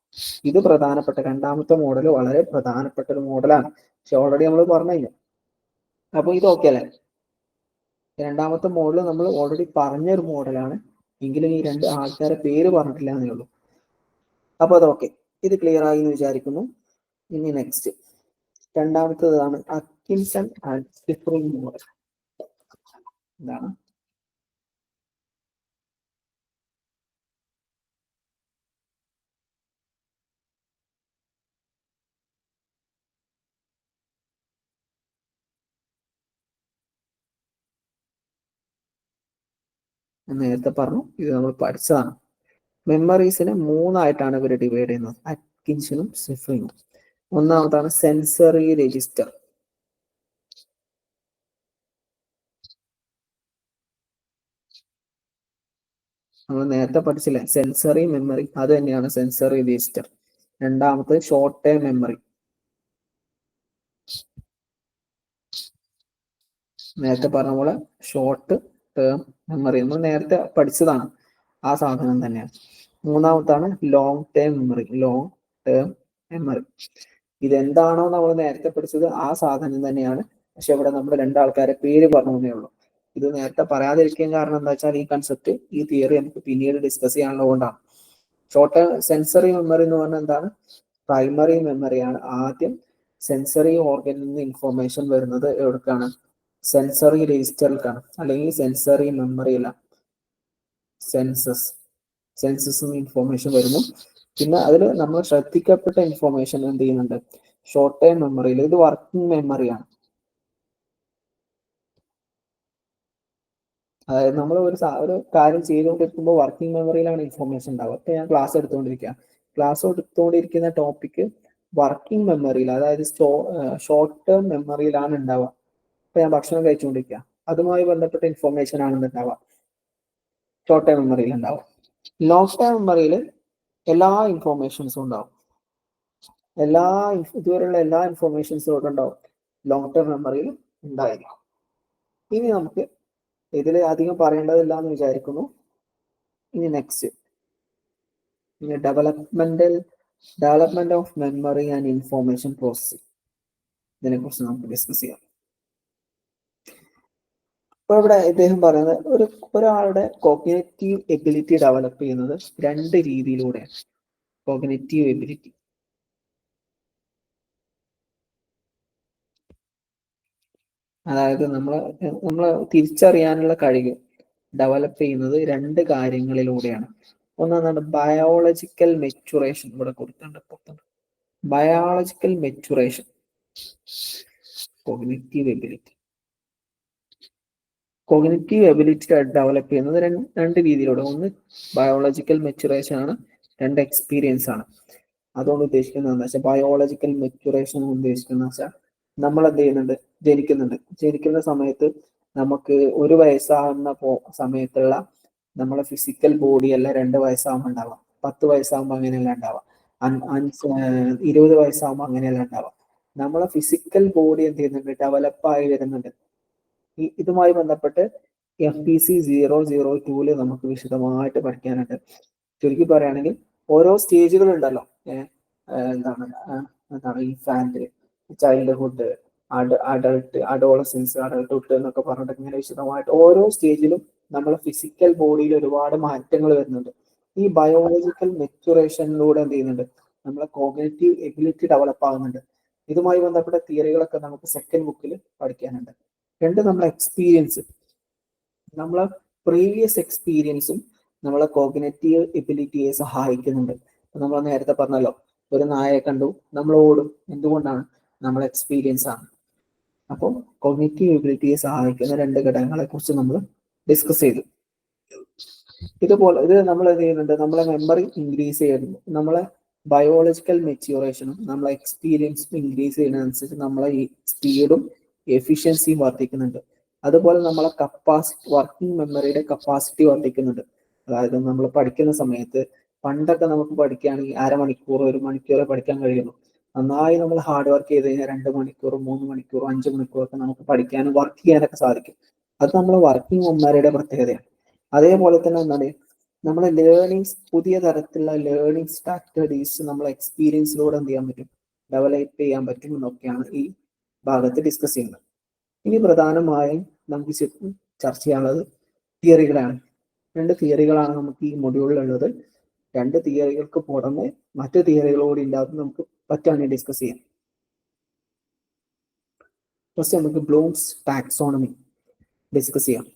ഇത് പ്രധാനപ്പെട്ട രണ്ടാമത്തെ മോഡൽ വളരെ പ്രധാനപ്പെട്ട ഒരു മോഡലാണ്. പക്ഷെ ഓൾറെഡി നമ്മൾ പറഞ്ഞു കഴിഞ്ഞു. അപ്പൊ ഇത് ഓക്കെ അല്ലേ? രണ്ടാമത്തെ മോഡൽ നമ്മൾ ഓൾറെഡി പറഞ്ഞൊരു മോഡലാണ്, എങ്കിലും ഈ 2 ആൾക്കാരെ പേര് പറഞ്ഞിട്ടില്ല എന്നേ ഉള്ളൂ. അപ്പൊ അത് ഓക്കെ, ഇത് ക്ലിയർ ആയി എന്ന് വിചാരിക്കുന്നു. ഇനി next രണ്ടാമത്തേതാണ് Atkinson and Shiffrin model. എന്താണ്? നേരത്തെ പറഞ്ഞു, ഇത് നമ്മൾ പഠിച്ചതാണ്. മെമ്മറീസിനെ 3ആയിട്ടാണ് ഇവർ ഡിവൈഡ് ചെയ്യുന്നത്, അറ്റ്കിൻസണും ഷിഫ്രിനും. ഒന്നാമതാണ് സെൻസറി രജിസ്റ്റർ. നമ്മൾ നേരത്തെ പഠിച്ചില്ലേ, സെൻസറി മെമ്മറി, അത് തന്നെയാണ് സെൻസറി രജിസ്റ്റർ. രണ്ടാമത് ഷോർട്ട് ടേം മെമ്മറി. നേരത്തെ പറഞ്ഞ പോലെ ഷോർട്ട് ടേം മെമ്മറി നമ്മൾ നേരത്തെ പഠിച്ചതാണ്, ആ സാധനം തന്നെയാണ്. മൂന്നാമത്താണ് long term memory. Long term memory ഇതെന്താണോ നമ്മൾ നേരത്തെ പഠിച്ചത് ആ സാധനം തന്നെയാണ്. പക്ഷെ ഇവിടെ നമ്മൾ 2 ആൾക്കാരെ പേര് പറഞ്ഞേ ഉള്ളൂ. ഇത് നേരത്തെ പറയാതിരിക്കാൻ കാരണം എന്താ വെച്ചാൽ ഈ കൺസെപ്റ്റ്, ഈ തിയറി നമുക്ക് പിന്നീട് ഡിസ്കസ് ചെയ്യാനുള്ളതുകൊണ്ടാണ്. ഷോർട്ട് സെൻസറി മെമ്മറി എന്ന് പറഞ്ഞാൽ എന്താണ്? പ്രൈമറി മെമ്മറിയാണ്. ആദ്യം സെൻസറി ഓർഗനിൽ നിന്ന് ഇൻഫോർമേഷൻ വരുന്നത് എവിടേക്കാണ്? സെൻസറി രജിസ്റ്ററിലേക്കാണ്, അല്ലെങ്കിൽ സെൻസറി മെമ്മറിയില സെൻസസ് ഇൻഫോർമേഷൻ വരുന്നു. പിന്നെ അതിൽ നമ്മൾ ശ്രദ്ധിക്കപ്പെട്ട ഇൻഫോർമേഷൻ എന്ത് ചെയ്യുന്നുണ്ട്? ഷോർട്ട് ടൈം മെമ്മറിയിൽ. ഇത് വർക്കിംഗ് മെമ്മറിയാണ്. അതായത് നമ്മൾ ഒരു കാര്യം ചെയ്തുകൊണ്ടിരിക്കുമ്പോൾ വർക്കിംഗ് മെമ്മറിയിലാണ് ഇൻഫോർമേഷൻ ഉണ്ടാവുക. ഇപ്പൊ ഞാൻ ക്ലാസ് എടുത്തുകൊണ്ടിരിക്കുന്ന ടോപ്പിക്ക് വർക്കിംഗ് മെമ്മറിയിൽ, അതായത് ഷോർട്ട് ടേം മെമ്മറിയിലാണ് ഉണ്ടാവുക. ഇപ്പൊ ഞാൻ ഭക്ഷണം കഴിച്ചുകൊണ്ടിരിക്കുക, അതുമായി ബന്ധപ്പെട്ട ഇൻഫോർമേഷൻ ആണ് ഉണ്ടാവുക ഷോർട്ട് ടേം മെമ്മറിയിൽ ഉണ്ടാവുക. ലോങ് ടേം മെമ്മറിയിൽ എല്ലാ ഇൻഫോർമേഷൻസും ഉണ്ടാവും. ഇതുവരെയുള്ള എല്ലാ ഇൻഫോർമേഷൻസും ഇവിടെ ഉണ്ടാവും, ലോങ് ടേം മെമ്മറിയിൽ ഉണ്ടായിരിക്കും. ഇനി നമുക്ക് ഇതിൽ അധികം പറയേണ്ടതില്ല എന്ന് വിചാരിക്കുന്നു. ഇനി നെക്സ്റ്റ്, ഇനി development of memory and information processing, ഇതിനെ കുറിച്ച് നമുക്ക് ഡിസ്കസ് ചെയ്യാം. അപ്പൊ ഇവിടെ ഇദ്ദേഹം പറയുന്നത് ഒരാളുടെ കോഗ്നിറ്റീവ് എബിലിറ്റി ഡെവലപ്പ് ചെയ്യുന്നത് 2 രീതിയിലൂടെയാണ്. കോഗ്നിറ്റീവ് എബിലിറ്റി, അതായത് നമ്മൾ തിരിച്ചറിയാനുള്ള കഴിവ് ഡെവലപ്പ് ചെയ്യുന്നത് 2 കാര്യങ്ങളിലൂടെയാണ്. ഒന്നാണ് ബയോളജിക്കൽ മെച്ചുറേഷൻ. ഇവിടെ കൊടുത്തിട്ടുണ്ട് biological maturation, cognitive ability develop ചെയ്യുന്നത് 2 രീതിയിലൂടെ. ഒന്ന് ബയോളജിക്കൽ മെച്ചുറേഷൻ ആണ്, 2 എക്സ്പീരിയൻസ് ആണ്. അതുകൊണ്ട് ഉദ്ദേശിക്കുന്നത് എന്താ വെച്ചാൽ ബയോളജിക്കൽ മെച്യൂറേഷൻ ഉദ്ദേശിക്കുന്നത് വെച്ചാൽ നമ്മൾ എന്ത് ചെയ്യുന്നുണ്ട്, ജനിക്കുന്ന സമയത്ത് നമുക്ക് 1 വയസ്സാകുന്ന സമയത്തുള്ള നമ്മളെ ഫിസിക്കൽ ബോഡി അല്ല 2 വയസ്സാകുമ്പോൾ ഉണ്ടാവാം, 10 വയസ്സാകുമ്പോൾ അങ്ങനെയല്ല ഉണ്ടാവാം, 20 വയസ്സാകുമ്പോൾ അങ്ങനെയല്ല ഉണ്ടാവാം. നമ്മളെ ഫിസിക്കൽ ബോഡി എന്ത് ചെയ്യുന്നുണ്ട്, ഡെവലപ്പായി വരുന്നുണ്ട്. ഇതുമായി ബന്ധപ്പെട്ട് FPC 002 നമുക്ക് വിശദമായിട്ട് പഠിക്കാനുണ്ട്. ചുരുക്കി പറയുകയാണെങ്കിൽ ഓരോ സ്റ്റേജുകൾ ഉണ്ടല്ലോ, എന്താണ് infant, childhood, adult, adolescence, adulthood എന്നൊക്കെ പറഞ്ഞിട്ട് ഇങ്ങനെ വിശദമായിട്ട് ഓരോ സ്റ്റേജിലും നമ്മളെ ഫിസിക്കൽ ബോഡിയിൽ ഒരുപാട് മാറ്റങ്ങൾ വരുന്നുണ്ട്. ഈ ബയോളജിക്കൽ മെച്യൂറേഷനിലൂടെ എന്ത് ചെയ്യുന്നുണ്ട്, നമ്മളെ കോഗ്നിറ്റീവ് എബിലിറ്റി ഡെവലപ്പ് ആകുന്നുണ്ട്. ഇതുമായി ബന്ധപ്പെട്ട തിയറികളൊക്കെ നമുക്ക് സെക്കൻഡ് ബുക്കിൽ പഠിക്കാനുണ്ട്. നമ്മളെ എക്സ്പീരിയൻസ്, നമ്മളെ പ്രീവിയസ് എക്സ്പീരിയൻസും നമ്മളെ കോഗ്നിറ്റീവ് എബിലിറ്റിയെ സഹായിക്കുന്നുണ്ട്. നമ്മൾ നേരത്തെ പറഞ്ഞല്ലോ, ഒരു നായയെ കണ്ടു നമ്മൾ ഓടും, എന്തുകൊണ്ടാണ്, നമ്മളെ എക്സ്പീരിയൻസ് ആണ്. അപ്പം കോഗ്നിറ്റീവ് എബിലിറ്റിയെ സഹായിക്കുന്ന 2 ഘടകങ്ങളെ കുറിച്ച് നമ്മൾ ഡിസ്കസ് ചെയ്തു. ഇതുപോലെ ഇത് നമ്മൾ എന്ത് ചെയ്യുന്നുണ്ട്, നമ്മളെ മെമ്മറി ഇൻക്രീസ് ചെയ്യുന്നു. നമ്മളെ ബയോളജിക്കൽ മെച്യൂറേഷനും നമ്മളെ എക്സ്പീരിയൻസും ഇൻക്രീസ് ചെയ്യുന്നതനുസരിച്ച് നമ്മളെ ഈ സ്പീഡും എഫിഷ്യൻസിയും വർദ്ധിക്കുന്നുണ്ട്. അതുപോലെ നമ്മളെ വർക്കിംഗ് മെമ്മറിയുടെ കപ്പാസിറ്റി വർദ്ധിക്കുന്നുണ്ട്. അതായത് നമ്മൾ പഠിക്കുന്ന സമയത്ത് പണ്ടൊക്കെ നമുക്ക് പഠിക്കുകയാണെങ്കിൽ 1/2 മണിക്കൂർ 1 മണിക്കൂറേ പഠിക്കാൻ കഴിയുള്ളൂ. നന്നായി നമ്മൾ ഹാർഡ് വർക്ക് ചെയ്ത് കഴിഞ്ഞാൽ 2 മണിക്കൂർ 3 മണിക്കൂർ 5 മണിക്കൂറൊക്കെ നമുക്ക് പഠിക്കാനും വർക്ക് ചെയ്യാനൊക്കെ സാധിക്കും. അത് നമ്മളെ വർക്കിംഗ് മെമ്മറിയുടെ പ്രത്യേകതയാണ്. അതേപോലെ തന്നെ എന്താണ്, നമ്മളെ ലേണിങ്സ്, പുതിയ തരത്തിലുള്ള ലേണിംഗ് സ്ട്രാറ്റജീസ് നമ്മളെ എക്സ്പീരിയൻസിലൂടെ എന്ത് ചെയ്യാൻ പറ്റും, ഡെവലപ്പ് ചെയ്യാൻ പറ്റും എന്നൊക്കെയാണ് ഈ ഭാഗത്ത് ഡിസ്കസ് ചെയ്യുന്നത്. ഇനി പ്രധാനമായും നമുക്ക് ചർച്ച ചെയ്യാനുള്ളത് തിയറികളാണ്. 2 തിയറികളാണ് നമുക്ക് ഈ മൊഡ്യൂളിലുള്ളത്. 2 തിയറികൾക്ക് പുറമെ മറ്റു തിയറികളോട് ഇല്ലാതെ നമുക്ക് പറ്റുകയാണെങ്കിൽ ഡിസ്കസ് ചെയ്യാം. ഫസ്റ്റ് നമുക്ക് ബ്ലൂംസ് ടാക്സോണമി ഡിസ്കസ് ചെയ്യാം.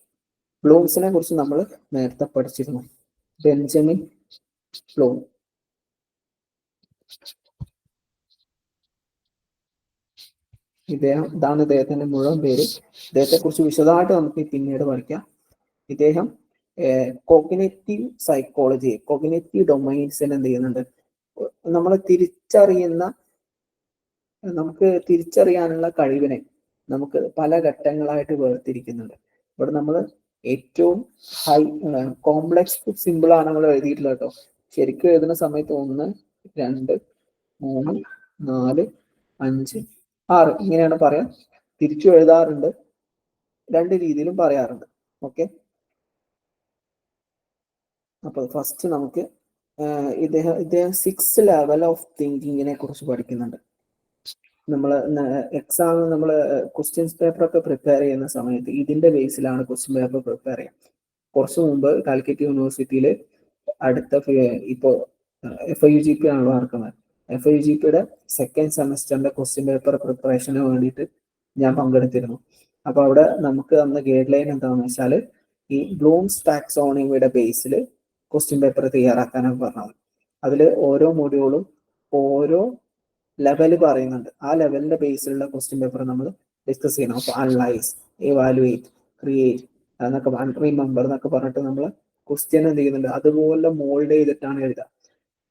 ബ്ലൂംസിനെ കുറിച്ച് നമ്മൾ നേരത്തെ പഠിച്ചിരുന്നു. Benjamin Bloom. ഇതാണ് ഇദ്ദേഹത്തിന്റെ മുഴുവൻ പേര്. ഇദ്ദേഹത്തെ കുറിച്ച് വിശദമായിട്ട് നമുക്ക് പിന്നീട് പഠിക്കാം. ഇദ്ദേഹം കോഗ്നിറ്റീവ് സൈക്കോളജി, കോഗ്നിറ്റീവ് ഡൊമൈൻസിന് എന്ത് ചെയ്യുന്നുണ്ട്, നമ്മളെ നമുക്ക് തിരിച്ചറിയാനുള്ള കഴിവിനെ നമുക്ക് പല ഘട്ടങ്ങളായിട്ട് വേർതിരിക്കുന്നുണ്ട്. ഇവിടെ നമ്മൾ ഏറ്റവും കോംപ്ലക്സ് സിമ്പിൾ ആണ് നമ്മൾ എഴുതിയിട്ടുള്ളത് കേട്ടോ. ശരിക്കും എഴുതുന്ന സമയത്ത് 1 2 3 4 5 6 ഇങ്ങനെയാണ് പറയാം. തിരിച്ചു എഴുതാറുണ്ട്, 2 രീതിയിലും പറയാറുണ്ട്. ഓക്കെ, അപ്പൊ ഫസ്റ്റ് നമുക്ക് ഇദ്ദേഹം 6 ലെവൽ ഓഫ് തിങ്കിങ്ങിനെ കുറിച്ച് പഠിക്കുന്നുണ്ട്. നമ്മൾ എക്സാം നമ്മൾ ക്വസ്റ്റ്യൻസ് പേപ്പർ ഒക്കെ പ്രിപ്പയർ ചെയ്യുന്ന സമയത്ത് ഇതിന്റെ ബേസിലാണ് ക്വസ്റ്റ്യൻ പേപ്പർ പ്രിപ്പയർ ചെയ്യാം. കുറച്ചു മുമ്പ് കാലിക്കറ്റ് യൂണിവേഴ്സിറ്റിയിൽ അടുത്ത ഇപ്പോ FIUGP ആണല്ലോ നടക്കുന്നത്. FIUGPയുടെ സെക്കൻഡ് സെമസ്റ്ററിന്റെ ക്വസ്റ്റ്യൻ പേപ്പർ പ്രിപ്പറേഷന് വേണ്ടിയിട്ട് ഞാൻ പങ്കെടുത്തിരുന്നു. അപ്പൊ അവിടെ നമുക്ക് തന്ന ഗൈഡ് ലൈൻ എന്താണെന്ന് വെച്ചാൽ ഈ ബ്ലൂംസ് ടാക്സോണമിയുടെ ബേസിൽ ക്വസ്റ്റ്യൻ പേപ്പർ തയ്യാറാക്കാനാണ് പറഞ്ഞത്. അതിൽ ഓരോ മൊഡ്യൂളും ഓരോ ലെവല് പറയുന്നുണ്ട്. ആ ലെവലിന്റെ ബേസിലുള്ള ക്വസ്റ്റ്യൻ പേപ്പർ നമ്മൾ ഡിസ്കസ് ചെയ്യണം. അപ്പൊ അനലൈസ്, ഇവാലുവേറ്റ്, ക്രിയേറ്റ് എന്നൊക്കെ റിമെമ്പർ എന്നൊക്കെ പറഞ്ഞിട്ട് നമ്മൾ ക്വസ്റ്റ്യൻ എന്ത് ചെയ്യുന്നുണ്ട്, അതുപോലെ മോൾഡ് ചെയ്തിട്ടാണ് എഴുതുക.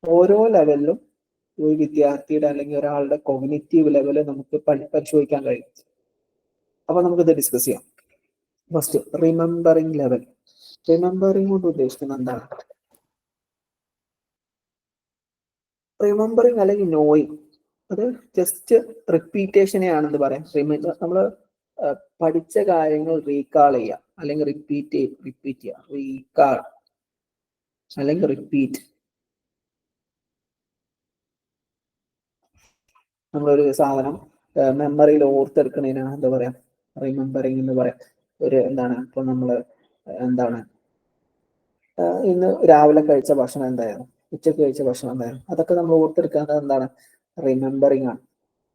ഓരോ ലെവലിലും ഒരു വിദ്യാർത്ഥിയുടെ അല്ലെങ്കിൽ ഒരാളുടെ കോഗ്നിറ്റീവ് ലെവല് നമുക്ക് പരിശോധിക്കാൻ കഴിയും. അപ്പൊ നമുക്കിത് ഡിസ്കസ് ചെയ്യാം. First remembering level. റിമെമ്പറിംഗ് കൊണ്ട് ഉദ്ദേശിക്കുന്നത് എന്താണ്? റിമെമ്പറിംഗ് അല്ലെങ്കിൽ നോയിങ്, അത് ജസ്റ്റ് റിപ്പീറ്റേഷനെയാണെന്ന് പറയാം. നമ്മൾ പഠിച്ച കാര്യങ്ങൾ റീകാൾ ചെയ്യുക അല്ലെങ്കിൽ റിപ്പീറ്റ് ചെയ്യുക. റീകാൾ അല്ലെങ്കിൽ റിപ്പീറ്റ്. നമ്മളൊരു സാധനം മെമ്മറിയിൽ ഓർത്തെടുക്കുന്നതിനാണ് എന്താ പറയാ, റിമെമ്പറിംഗ് എന്ന് പറയാം. ഒരു എന്താണ്, ഇപ്പൊ നമ്മള് എന്താണ് ഇന്ന് രാവിലെ കഴിച്ച ഭക്ഷണം എന്തായിരുന്നു, ഉച്ചക്ക് കഴിച്ച ഭക്ഷണം എന്തായിരുന്നു, അതൊക്കെ നമ്മൾ ഓർത്തെടുക്കുന്നത് എന്താണ്, റിമെമ്പറിംഗ് ആണ്.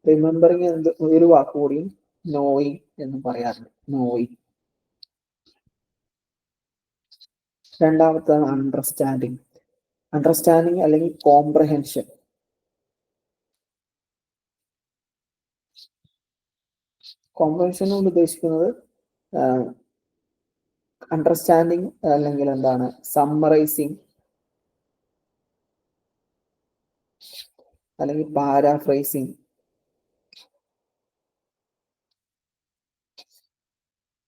റിമെമ്പറിംഗ് ഒരു വാക്കുകൂടിയും നോയിങ് എന്ന് പറയാറുണ്ട്. നോയിങ്. രണ്ടാമത്താണ് അണ്ടർസ്റ്റാൻഡിങ്. അണ്ടർസ്റ്റാൻഡിങ് അല്ലെങ്കിൽ കോംപ്രഹെൻഷൻ. കോംപ്രഹെൻഷൻ കൊണ്ട് ഉദ്ദേശിക്കുന്നത് അണ്ടർസ്റ്റാൻഡിങ് അല്ലെങ്കിൽ എന്താണ്, സമ്മറൈസിങ്, അല്ലെങ്കിൽ പാരാഫ്രൈസിങ്.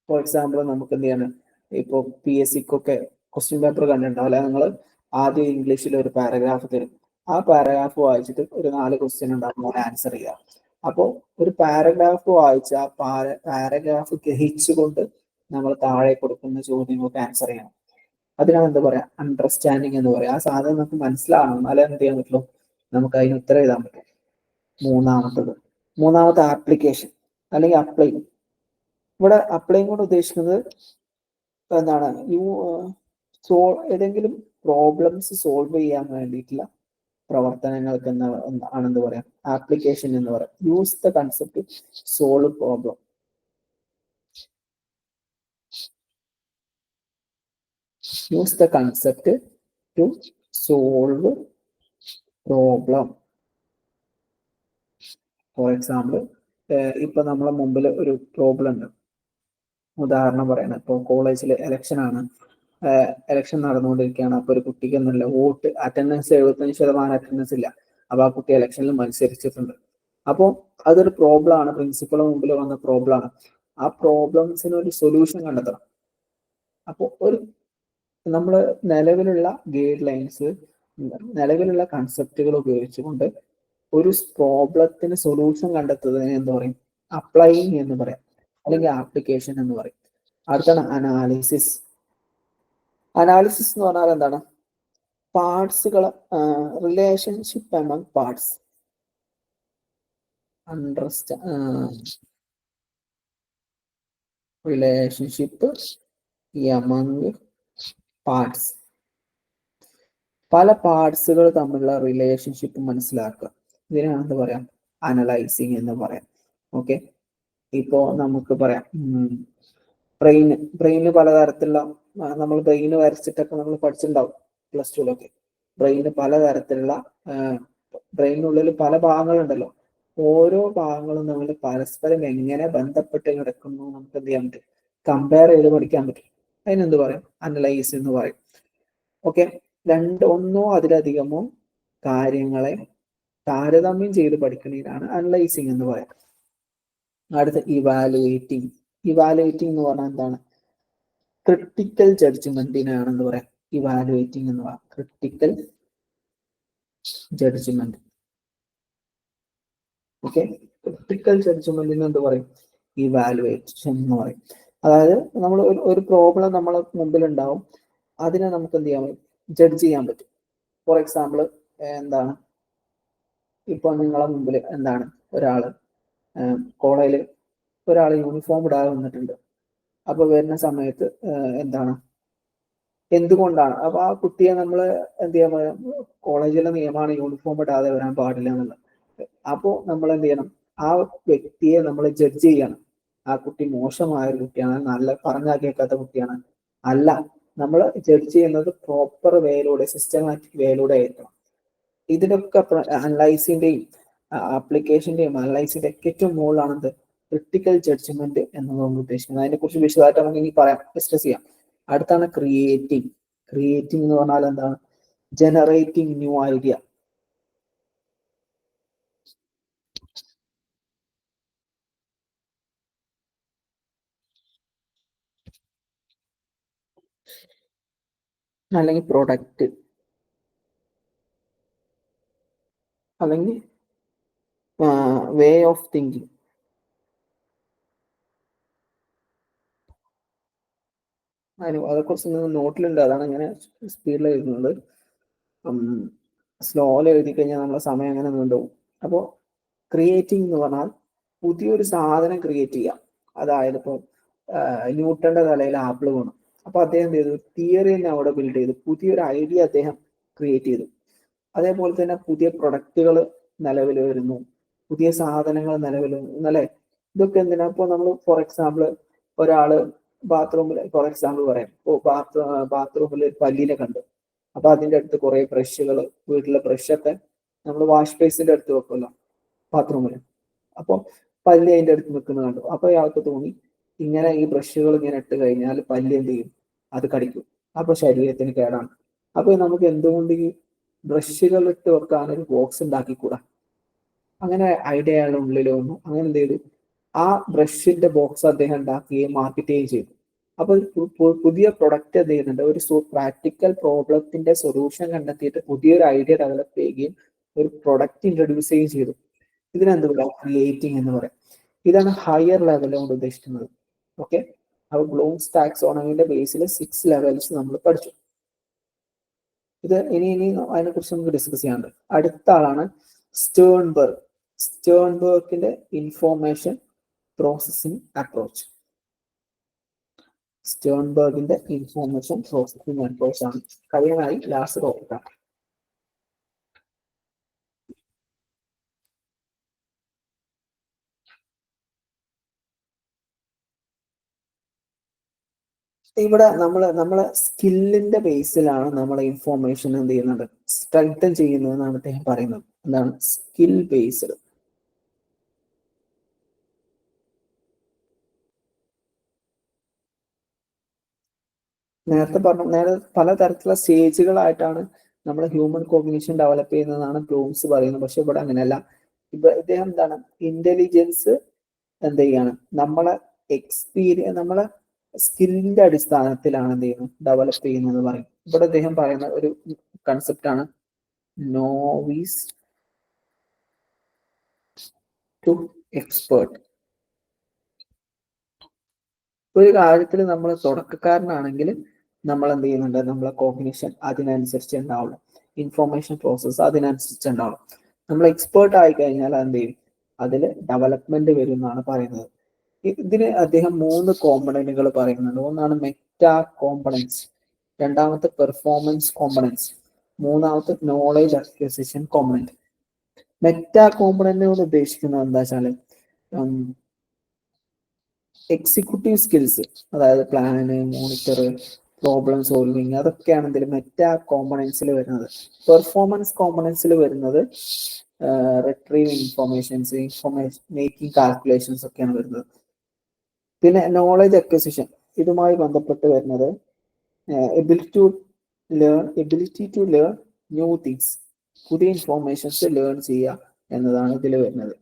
ഫോർ എക്സാമ്പിൾ നമുക്ക് എന്ത് ചെയ്യാണ്, ഇപ്പൊ PSCക്കൊക്കെ ക്വസ്റ്റ്യൻ പേപ്പർ കണ്ടിട്ടുണ്ടാവില്ല, നിങ്ങൾ ആദ്യം ഇംഗ്ലീഷിൽ ഒരു പാരഗ്രാഫ് തരും, ആ പാരഗ്രാഫ് വായിച്ചിട്ട് ഒരു 4 ക്വസ്റ്റ്യൻ ഉണ്ടാകും ആൻസർ ചെയ്യുക. അപ്പോൾ ഒരു പാരഗ്രാഫ് വായിച്ച് ആ പാരഗ്രാഫ് ഗ്രഹിച്ചുകൊണ്ട് നമ്മൾ താഴെ കൊടുക്കുന്ന ചോദ്യങ്ങൾക്ക് ആൻസർ ചെയ്യണം. അതിനാണ് എന്താ പറയാ, അണ്ടർസ്റ്റാൻഡിങ് എന്ന് പറയാം. ആ സാധനം നമുക്ക് മനസ്സിലാവണം, എന്നാലേ എന്ത് ചെയ്യാൻ പറ്റുള്ളൂ, നമുക്ക് അതിന് ഉത്തരം എഴുതാൻ പറ്റും. മൂന്നാമത്തെ ആപ്ലിക്കേഷൻ അല്ലെങ്കിൽ അപ്ലൈ. ഇവിടെ അപ്ലൈ കൊണ്ട് ഉദ്ദേശിക്കുന്നത് എന്താണ്, ഏതെങ്കിലും പ്രോബ്ലംസ് സോൾവ് ചെയ്യാൻ വേണ്ടിയിട്ടുള്ള പ്രവർത്തനങ്ങൾക്ക് ആണെന്ന് പറയാം ആപ്ലിക്കേഷൻ എന്ന് പറയാം. Use the concept solve problem. Use the concept to solve problem. For example, ഇപ്പൊ നമ്മളെ മുമ്പിൽ ഒരു പ്രോബ്ലം ഉണ്ട്. ഉദാഹരണം പറയണം, ഇപ്പോൾ കോളേജിൽ ഇലക്ഷൻ ആണ്, ഇലക്ഷൻ നടന്നുകൊണ്ടിരിക്കുകയാണ്. അപ്പൊ ഒരു കുട്ടിക്ക് എന്നല്ല വോട്ട് അറ്റൻഡൻസ് 75% അറ്റൻഡൻസ് ഇല്ല. അപ്പൊ ആ കുട്ടി ഇലക്ഷനിൽ മത്സരിച്ചിട്ടുണ്ട്. അപ്പോൾ അതൊരു പ്രോബ്ലം ആണ്, പ്രിൻസിപ്പൾ മുമ്പിൽ വന്ന പ്രോബ്ലം ആണ്. ആ പ്രോബ്ലംസിന് ഒരു സൊല്യൂഷൻ കണ്ടെത്തണം. അപ്പോൾ നമ്മൾ നിലവിലുള്ള ഗൈഡ് ലൈൻസ്, നിലവിലുള്ള കൺസെപ്റ്റുകൾ ഉപയോഗിച്ചുകൊണ്ട് ഒരു പ്രോബ്ലത്തിന് സൊല്യൂഷൻ കണ്ടെത്തുന്നതിന് എന്ന് പറയും അപ്ലൈയിങ് എന്ന് പറയാം, അല്ലെങ്കിൽ ആപ്ലിക്കേഷൻ എന്ന് പറയും. അടുത്താണ് അനാലിസിസ്. അനാലിസിസ് എന്ന് പറഞ്ഞാൽ എന്താണ്, പാർട്സുകൾ, relationship among parts. Relationship among parts. പല പാർട്സുകൾ തമ്മിലുള്ള റിലേഷൻഷിപ്പ് മനസ്സിലാക്കുക, ഇതിനാണ് എന്താ പറയാം, അനലൈസിങ് എന്ന് പറയാം. ഓക്കെ, ഇപ്പോ നമുക്ക് പറയാം ബ്രെയിന് പലതരത്തിലുള്ള, നമ്മൾ ബ്രെയിന് വരച്ചിട്ടൊക്കെ നമ്മൾ പഠിച്ചിട്ടുണ്ടാവും പ്ലസ് ടുവിലൊക്കെ. ബ്രെയിന് പലതരത്തിലുള്ള, ബ്രെയിനുള്ളിൽ പല ഭാഗങ്ങളുണ്ടല്ലോ, ഓരോ ഭാഗങ്ങളും തമ്മിൽ പരസ്പരം എങ്ങനെ ബന്ധപ്പെട്ട് കിടക്കുന്നു നമുക്ക് എന്ത് ചെയ്യാൻ പറ്റും, കമ്പയർ ചെയ്ത് പഠിക്കാൻ പറ്റും. അതിനെന്ത് പറയും, അനലൈസ് എന്ന് പറയും. ഓക്കെ, ഒന്നോ അതിലധികമോ കാര്യങ്ങളെ താരതമ്യം ചെയ്ത് പഠിക്കുന്നതിനാണ് അനലൈസിങ് എന്ന് പറയുന്നത്. അടുത്ത ഇവാലുവേറ്റിംഗ്. ഇവാലുവേറ്റിംഗ് എന്ന് പറഞ്ഞാൽ എന്താണ്, ക്രിട്ടിക്കൽ ജഡ്ജ്മെന്റിനാണെന്ന് പറയാം ഇവാലുവേറ്റിംഗ് എന്ന് പറയാം. Critical judgment. ഓക്കെ, ക്രിട്ടിക്കൽ ജഡ്ജ്മെന്റിന് എന്ത് പറയും, ഇവാലുവേഷൻ എന്ന് പറയും. അതായത് നമ്മൾ ഒരു പ്രോബ്ലം നമ്മളെ മുമ്പിൽ ഉണ്ടാവും, അതിനെ നമുക്ക് എന്ത് ചെയ്യാൻ പറ്റും, ജഡ്ജ് ചെയ്യാൻ പറ്റും. ഫോർ എക്സാമ്പിൾ എന്താണ്, ഇപ്പൊ നിങ്ങളെ മുമ്പിൽ എന്താണ്, കോളേജിൽ ഒരാൾ യൂണിഫോം ഇടാതെ വന്നിട്ടുണ്ട്. അപ്പൊ വരുന്ന സമയത്ത് എന്താണ്, എന്തുകൊണ്ടാണ്, അപ്പൊ ആ കുട്ടിയെ നമ്മൾ എന്ത് ചെയ്യാൻ, കോളേജിലെ നിയമമാണ് യൂണിഫോം ഇടാതെ വരാൻ പാടില്ല എന്നുള്ളത്. അപ്പോൾ നമ്മൾ എന്ത് ചെയ്യണം, ആ വ്യക്തിയെ നമ്മൾ ജഡ്ജ് ചെയ്യണം. ആ കുട്ടി മോശമായ ഒരു കുട്ടിയാണ്, നല്ല പറഞ്ഞാൽ കേൾക്കാത്ത കുട്ടിയാണ്, അല്ല, നമ്മൾ ജഡ്ജ് ചെയ്യുന്നത് പ്രോപ്പർ വേയിലൂടെ, സിസ്റ്റമാറ്റിക് വേയിലൂടെ ആയിരിക്കണം. ഇതിനൊക്കെ അനലൈസിന്റെയും ആപ്ലിക്കേഷന്റെയും അനലൈസിന്റെ ഒക്കെ ഏറ്റവും മുകളിലാണെന്ത്, ക്രിട്ടിക്കൽ ജഡ്ജ്മെന്റ് എന്നതുകൊണ്ട് ഉദ്ദേശിക്കുന്നത്. അതിനെ കുറിച്ച് വിശദമായിട്ട് നമുക്ക് ഇനി പറയാം, ഡിസ്കസ് ചെയ്യാം. അടുത്താണ് ക്രിയേറ്റിംഗ്. ക്രിയേറ്റിംഗ് എന്ന് പറഞ്ഞാൽ എന്താണ്, ജനറേറ്റിംഗ് ന്യൂ ഐഡിയ. അല്ലെങ്കിൽ പ്രൊഡക്റ്റ്, അല്ലെങ്കിൽ വേ ഓഫ് തിങ്കിങ്. അതേക്കുറിച്ച് നോട്ടിലുണ്ട്, അതാണ് ഇങ്ങനെ സ്പീഡിൽ എഴുതുന്നത്. സ്ലോയിൽ എഴുതി കഴിഞ്ഞാൽ നമ്മളെ സമയം അങ്ങനെ നീണ്ടുപോകും. അപ്പോൾ ക്രിയേറ്റിംഗ് എന്ന് പറഞ്ഞാൽ പുതിയൊരു സാധനം ക്രിയേറ്റ് ചെയ്യാം. അതായത് ഇപ്പോൾ ന്യൂട്ടന്റെ തലയിൽ ആപ്പിൾ വീണു, അപ്പൊ അദ്ദേഹം എന്ത് ചെയ്തു, തിയറി തന്നെ അവിടെ ബിൽഡ് ചെയ്തു, പുതിയൊരു ഐഡിയ അദ്ദേഹം ക്രിയേറ്റ് ചെയ്തു. അതേപോലെ തന്നെ പുതിയ പ്രൊഡക്റ്റുകൾ നിലവിൽ വരുന്നു, പുതിയ സാധനങ്ങൾ നിലവിൽ വരുന്നു അല്ലെ. ഇതൊക്കെ എന്തിനാ, ഇപ്പോൾ നമ്മൾ ഫോർ എക്സാമ്പിൾ ഒരാള് ബാത്റൂമിൽ, ഫോർ എക്സാമ്പിൾ പറയാം, ഇപ്പോൾ ബാത്റൂമിൽ പല്ലിനെ കണ്ടു. അപ്പൊ അതിന്റെ അടുത്ത് കുറെ ബ്രഷുകൾ, വീട്ടിലെ ബ്രഷൊക്കെ നമ്മൾ വാഷ് ബേസിന്റെ അടുത്ത് വെക്കുമല്ലോ ബാത്റൂമിൽ. അപ്പോൾ പല്ല് അതിന്റെ അടുത്ത് നിൽക്കുന്നത് കണ്ടു. അപ്പൊ അയാൾക്ക് തോന്നി, ഇങ്ങനെ ഈ ബ്രഷുകൾ ഇങ്ങനെ ഇട്ട് കഴിഞ്ഞാൽ പല്ല് എന്ത് ചെയ്യും, അത് കടിക്കും, അപ്പൊ ശരീരത്തിന് കേടാണ്. അപ്പൊ നമുക്ക് എന്തുകൊണ്ട് ഈ ബ്രഷുകൾ ഇട്ട് വെക്കാൻ ഒരു ബോക്സ് ഉണ്ടാക്കിക്കൂടാ, അങ്ങനെ ഐഡിയ അയാളുടെ ഉള്ളിൽ വന്നു. അങ്ങനെ എന്ത് ചെയ്തു, ആ ബ്രഷിന്റെ ബോക്സ് അദ്ദേഹം ഉണ്ടാക്കുകയും മാർക്കറ്റ് ചെയ്യുകയും ചെയ്തു. അപ്പൊ പുതിയ പ്രൊഡക്റ്റ് എന്ത് ചെയ്യുന്നുണ്ട്, ഒരു പ്രാക്ടിക്കൽ പ്രോബ്ലത്തിന്റെ സൊല്യൂഷൻ കണ്ടെത്തിയിട്ട് പുതിയൊരു ഐഡിയ ഡെവലപ്പ് ചെയ്യുകയും ഒരു പ്രൊഡക്റ്റ് ഇൻട്രൊഡ്യൂസ് ചെയ്യുകയും ചെയ്തു. ഇതിനെന്ത് പറയാം, ക്രിയേറ്റിംഗ് എന്ന് പറയാം. ഇതാണ് ഹയർ ലെവൽ കൊണ്ട് ഉദ്ദേശിക്കുന്നത്. ഓക്കെ, അപ്പൊ ബ്ലൂംസ് ടാക്സോണമിയുടെ ബേസിൽ 6 ലെവൽസ് നമ്മൾ പഠിച്ചു. ഇത് ഇനി അതിനെ കുറിച്ച് നമുക്ക് ഡിസ്കസ് ചെയ്യാനുണ്ട്. അടുത്ത ആളാണ് സ്റ്റേൺബർഗ്. സ്റ്റേൺബർഗിന്റെ ഇൻഫോർമേഷൻ പ്രോസസ്സിംഗ് അപ്രോച്ച്. സ്റ്റേൺബർഗിന്റെ ഇൻഫോർമേഷൻ പ്രോസസ്സിംഗ് അപ്രോച്ച് ആണ് കഴിയാനായി ലാസ്റ്റ് ടോപ്പിക്കാണ്. ഇവിടെ നമ്മളെ സ്കില്ലിന്റെ ബേസിലാണ് നമ്മളെ ഇൻഫോർമേഷൻ എന്ത് ചെയ്യുന്നത്, സ്ട്രെങ്തൻ ചെയ്യുന്നത് എന്നാണ് അദ്ദേഹം പറയുന്നത്. എന്താണ് സ്കിൽ ബേസ്ഡ്. നേരത്തെ പലതരത്തിലുള്ള സ്റ്റേജുകളായിട്ടാണ് നമ്മൾ ഹ്യൂമൻ കോഗ്നിഷൻ ഡെവലപ്പ് ചെയ്യുന്നതാണ് ബ്ലൂംസ് പറയുന്നത്. പക്ഷെ ഇവിടെ അങ്ങനെയല്ല. ഇദ്ദേഹം എന്താണ്, ഇന്റലിജൻസ് എന്ത് ചെയ്യാണ്, നമ്മളെ നമ്മളെ സ്കില്ലിന്റെ അടിസ്ഥാനത്തിലാണ് എന്ത് ചെയ്യുന്നത്, ഡെവലപ്പ് ചെയ്യുന്നത് പറയും. ഇവിടെ അദ്ദേഹം പറയുന്ന ഒരു കൺസെപ്റ്റ് ആണ് നോവീസ് ടു എക്സ്പേർട്ട്. ഒരു കാര്യത്തിൽ നമ്മൾ തുടക്കക്കാരനാണെങ്കിൽ നമ്മൾ എന്ത് ചെയ്യുന്നുണ്ട്, നമ്മളെ കോഗ്നിഷൻ അതിനനുസരിച്ച് ഉണ്ടാവുള്ളൂ, ഇൻഫോർമേഷൻ പ്രോസസ്സ് അതിനനുസരിച്ച് ഉണ്ടാവുള്ളൂ. നമ്മൾ എക്സ്പേർട്ട് ആയി കഴിഞ്ഞാൽ എന്ത് ചെയ്യും, അതിൽ ഡെവലപ്മെന്റ് വരും എന്നാണ് പറയുന്നത്. ഇതിന് അദ്ദേഹം 3 കോമ്പണന്റുകൾ പറയുന്നുണ്ട്. ഒന്നാണ് മെറ്റാ കോമ്പണൻസ്, രണ്ടാമത്തെ പെർഫോമൻസ് കോമ്പണൻസ്, മൂന്നാമത്തെ നോളേജ് അക്വിസിഷൻ കോമ്പണന്റ്. മെറ്റാ കോമ്പണന്റിനോട് ഉദ്ദേശിക്കുന്നത് എന്താ വെച്ചാല് എക്സിക്യൂട്ടീവ് സ്കിൽസ്, അതായത് പ്ലാന്, മോണിറ്റർ, പ്രോബ്ലം സോൾവിങ്, അതൊക്കെയാണ് ഇതിൽ മെറ്റാ കോമ്പണൻസിൽ വരുന്നത്. പെർഫോമൻസ് കോമ്പണൻസിൽ വരുന്നത് റിട്രീവ് ഇൻഫോർമേഷൻസ് മേക്കിംഗ് കാൽക്കുലേഷൻസ് ഒക്കെയാണ് വരുന്നത്. പിന്നെ നോളജ് അക്വിസിഷൻ, ഇതുമായി ബന്ധപ്പെട്ട് വരുന്നത് ability to learn new things, പുതിയ ഇൻഫോർമേഷൻസ് ലേൺ ചെയ്യുക എന്നതാണ് ഇതിൽ വരുന്നത്.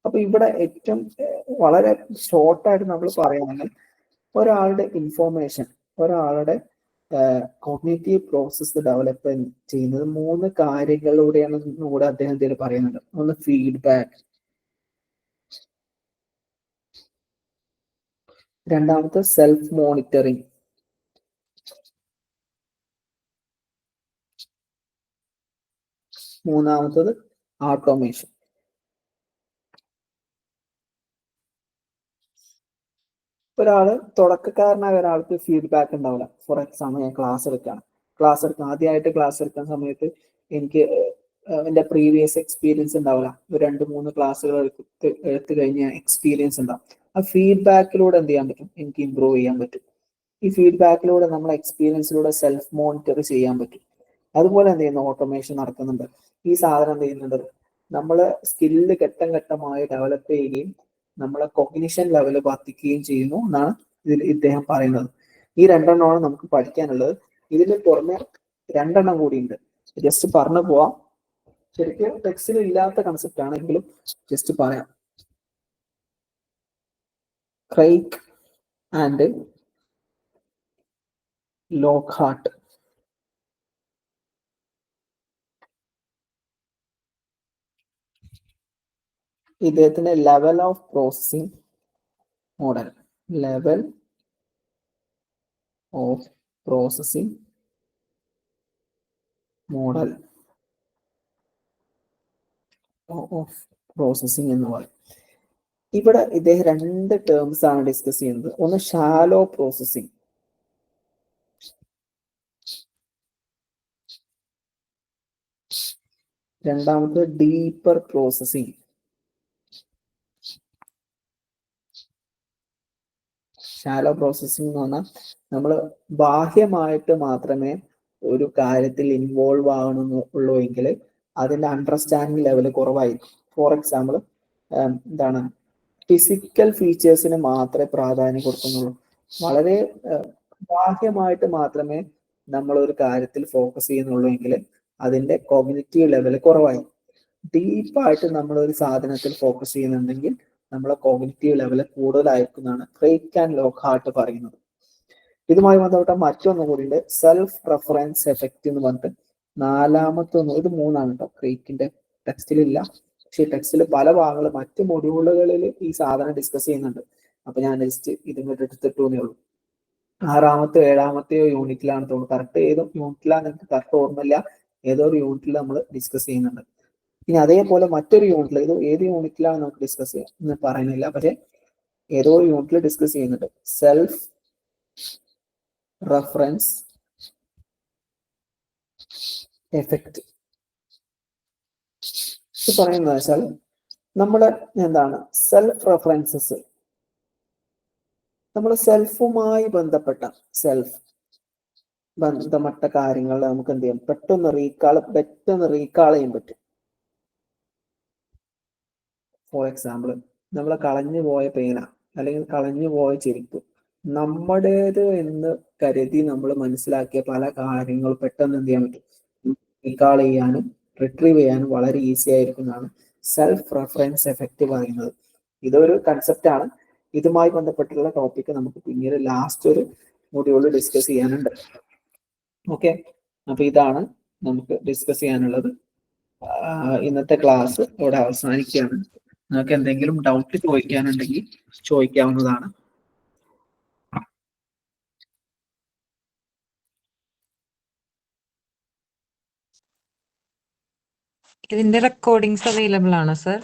അപ്പൊ ഇവിടെ ഏറ്റവും വളരെ ഷോർട്ടായിട്ട് നമ്മൾ പറയുകയാണെങ്കിൽ ഒരാളുടെ ഇൻഫോർമേഷൻ, ഒരാളുടെ കോഗ്നിറ്റീവ് പ്രോസസ്സ് ഡെവലപ്പ് ചെയ്യുന്നത് 3 കാര്യങ്ങളിലൂടെയാണ് കൂടെ അദ്ദേഹം ഇതിൽ പറയുന്നുണ്ട്. ഒന്ന് ഫീഡ്ബാക്ക്, രണ്ടാമത്തെ സെൽഫ് മോണിറ്ററിങ്, മൂന്നാമത്തത് ഓട്ടോമേഷൻ. ഒരാള് തുടക്കക്കാരനായ ഒരാൾക്ക് ഫീഡ്ബാക്ക് ഉണ്ടാവില്ല. ഫോർ എക്സാമ്പിൾ, ഞാൻ ക്ലാസ് എടുക്കാം, ആദ്യമായിട്ട് ക്ലാസ് എടുക്കുന്ന സമയത്ത് എനിക്ക് എൻ്റെ പ്രീവിയസ് എക്സ്പീരിയൻസ് ഉണ്ടാവില്ല. ഒരു 2-3 ക്ലാസ്സുകൾ എടുത്തു കഴിഞ്ഞ എക്സ്പീരിയൻസ് ഉണ്ടാവും. ആ ഫീഡ്ബാക്കിലൂടെ എന്ത് ചെയ്യാൻ പറ്റും, എനിക്ക് ഇമ്പ്രൂവ് ചെയ്യാൻ പറ്റും. ഈ ഫീഡ്ബാക്കിലൂടെ നമ്മളെ എക്സ്പീരിയൻസിലൂടെ സെൽഫ് മോണിറ്റർ ചെയ്യാൻ പറ്റും. അതുപോലെ എന്ത് ചെയ്യുന്നു, ഓട്ടോമേഷൻ നടക്കുന്നുണ്ട്. ഈ സാധനം എന്ത് ചെയ്യുന്നുണ്ട്, നമ്മള് സ്കില്ല് ഘട്ടം ഘട്ടമായി ഡെവലപ്പ് ചെയ്യുകയും നമ്മളെ കോഗ്നിഷൻ ലെവൽ വർദ്ധിക്കുകയും ചെയ്യുന്നു എന്നാണ് ഇതിൽ ഇദ്ദേഹം പറയുന്നത്. ഈ 2 നമുക്ക് പഠിക്കാനുള്ളത്. ഇതിന് പുറമെ 2 കൂടി ഉണ്ട്, ജസ്റ്റ് പറഞ്ഞു പോവാം. ശരിക്കും ടെക്സ്റ്റിൽ ഇല്ലാത്ത കൺസെപ്റ്റ് ആണെങ്കിലും ജസ്റ്റ് പറയാം. Craik and Lockhart. ഇദ്ദേഹത്തിന്റെ level of processing model, level of processing model of processing എന്ന് പറയും. ഇവിടെ ഇദ്ദേഹം 2 ടേംസ് ആണ് ഡിസ്കസ് ചെയ്യുന്നത്. ഒന്ന് ഷാലോ പ്രോസസ്സിംഗ്, രണ്ടാമത് ഡീപ്പർ പ്രോസസ്സിംഗ്. ഷാലോ പ്രോസസ്സിംഗ് എന്ന് പറഞ്ഞാൽ നമ്മൾ ബാഹ്യമായിട്ട് മാത്രമേ ഒരു കാര്യത്തിൽ ഇൻവോൾവ് ആകണമെന്നുള്ളൂ എങ്കിൽ അതിന്റെ അണ്ടർസ്റ്റാൻഡിങ് ലെവൽ കുറവായിരിക്കും. ഫോർ എക്സാമ്പിൾ, എന്താണ്, ഫിസിക്കൽ ഫീച്ചേഴ്സിന് മാത്രമേ പ്രാധാന്യം കൊടുക്കുന്നുള്ളൂ. വളരെ ബാഹ്യമായിട്ട് മാത്രമേ നമ്മൾ ഒരു കാര്യത്തിൽ ഫോക്കസ് ചെയ്യുന്നുള്ളൂ എങ്കിൽ അതിന്റെ കോഗ്നിറ്റീവ് ലെവൽ കുറവായി. ഡീപ്പായിട്ട് നമ്മൾ ഒരു സാധനത്തിൽ ഫോക്കസ് ചെയ്യുന്നുണ്ടെങ്കിൽ നമ്മളെ കോഗ്നിറ്റീവ് ലെവൽ കൂടുതലായിരിക്കും എന്നാണ് ക്രെയ്ക്ക് ആൻഡ് ലോക്ക്ഹാർട്ട് പറയുന്നത്. ഇതുമായി ബന്ധപ്പെട്ട മറ്റൊന്നും കൂടി ഉണ്ട്, സെൽഫ് റെഫറൻസ് എഫക്റ്റ് എന്ന് പറഞ്ഞിട്ട്. നാലാമത്തെ ഒന്ന്, ഇത് മൂന്നാണ് കേട്ടോ, ക്രെയ്ക്കിന്റെ ടെക്സ്റ്റിലില്ല, പക്ഷെ ടെക്സ്റ്റിൽ പല ഭാഗങ്ങളും മറ്റ് മൊഡ്യൂളുകളിൽ ഈ സാധനം ഡിസ്കസ് ചെയ്യുന്നുണ്ട്. അപ്പൊ ഞാൻ ജസ്റ്റ് ഇതിങ്ങോട്ട് എടുത്തിട്ടു എന്നേ ഉള്ളൂ. 6-ാമത്തെയോ 7-ാമത്തെയോ യൂണിറ്റിലാണ് തോന്നുന്നു, കറക്റ്റ് ഏതോ യൂണിറ്റിലാണ് എനിക്ക് കറക്റ്റ് ഓർമ്മയില്ല, ഏതോ ഒരു യൂണിറ്റിൽ നമ്മൾ ഡിസ്കസ് ചെയ്യുന്നുണ്ട്. ഇനി അതേപോലെ മറ്റൊരു യൂണിറ്റിൽ, ഇത് ഏത് യൂണിറ്റിലാണ് നമുക്ക് ഡിസ്കസ് ചെയ്യാം എന്ന് പറയുന്നില്ല, പക്ഷെ ഏതോ ഒരു യൂണിറ്റിൽ ഡിസ്കസ് ചെയ്യുന്നുണ്ട് സെൽഫ് റെഫറൻസ് എഫക്റ്റ്. പറയുന്നത് വെച്ചാൽ നമ്മുടെ എന്താണ് സെൽഫ് റെഫറൻസസ്, നമ്മൾ സെൽഫുമായി ബന്ധപ്പെട്ട ബന്ധപ്പെട്ട കാര്യങ്ങൾ നമുക്ക് എന്ത് ചെയ്യാം, പെട്ടെന്ന് റീകാൾ ചെയ്യാൻ പറ്റും. ഫോർ എക്സാമ്പിൾ, നമ്മൾ കളഞ്ഞു പോയ പേന അല്ലെങ്കിൽ കളഞ്ഞു പോയ ചെരുപ്പ് നമ്മുടേത് എന്ന് കരുതി നമ്മൾ മനസ്സിലാക്കിയ പല കാര്യങ്ങൾ പെട്ടെന്ന് എന്ത് ചെയ്യാൻ പറ്റും, റീകാൾ ചെയ്യാനും റിട്രീവ് ചെയ്യാനും വളരെ ഈസി ആയിരിക്കുന്നതാണ് സെൽഫ് റെഫറൻസ് എഫക്റ്റ് പറയുന്നത്. ഇതൊരു കൺസെപ്റ്റ് ആണ്. ഇതുമായി ബന്ധപ്പെട്ടുള്ള ടോപ്പിക് നമുക്ക് പിന്നീട് ലാസ്റ്റ് ഒരു മൊഡ്യൂളിൽ ഡിസ്കസ് ചെയ്യാനുണ്ട്. ഓക്കെ, അപ്പൊ ഇതാണ് നമുക്ക് ഡിസ്കസ് ചെയ്യാനുള്ളത്. ഇന്നത്തെ ക്ലാസ് ഇവിടെ അവസാനിക്കുകയാണ്. നിങ്ങൾക്ക് എന്തെങ്കിലും ഡൗട്ട് ചോദിക്കാനുണ്ടെങ്കിൽ ചോദിക്കാവുന്നതാണ്. ഇതിന്റെ റെക്കോർഡിങ്സ് അവൈലബിൾ ആണോ സർ?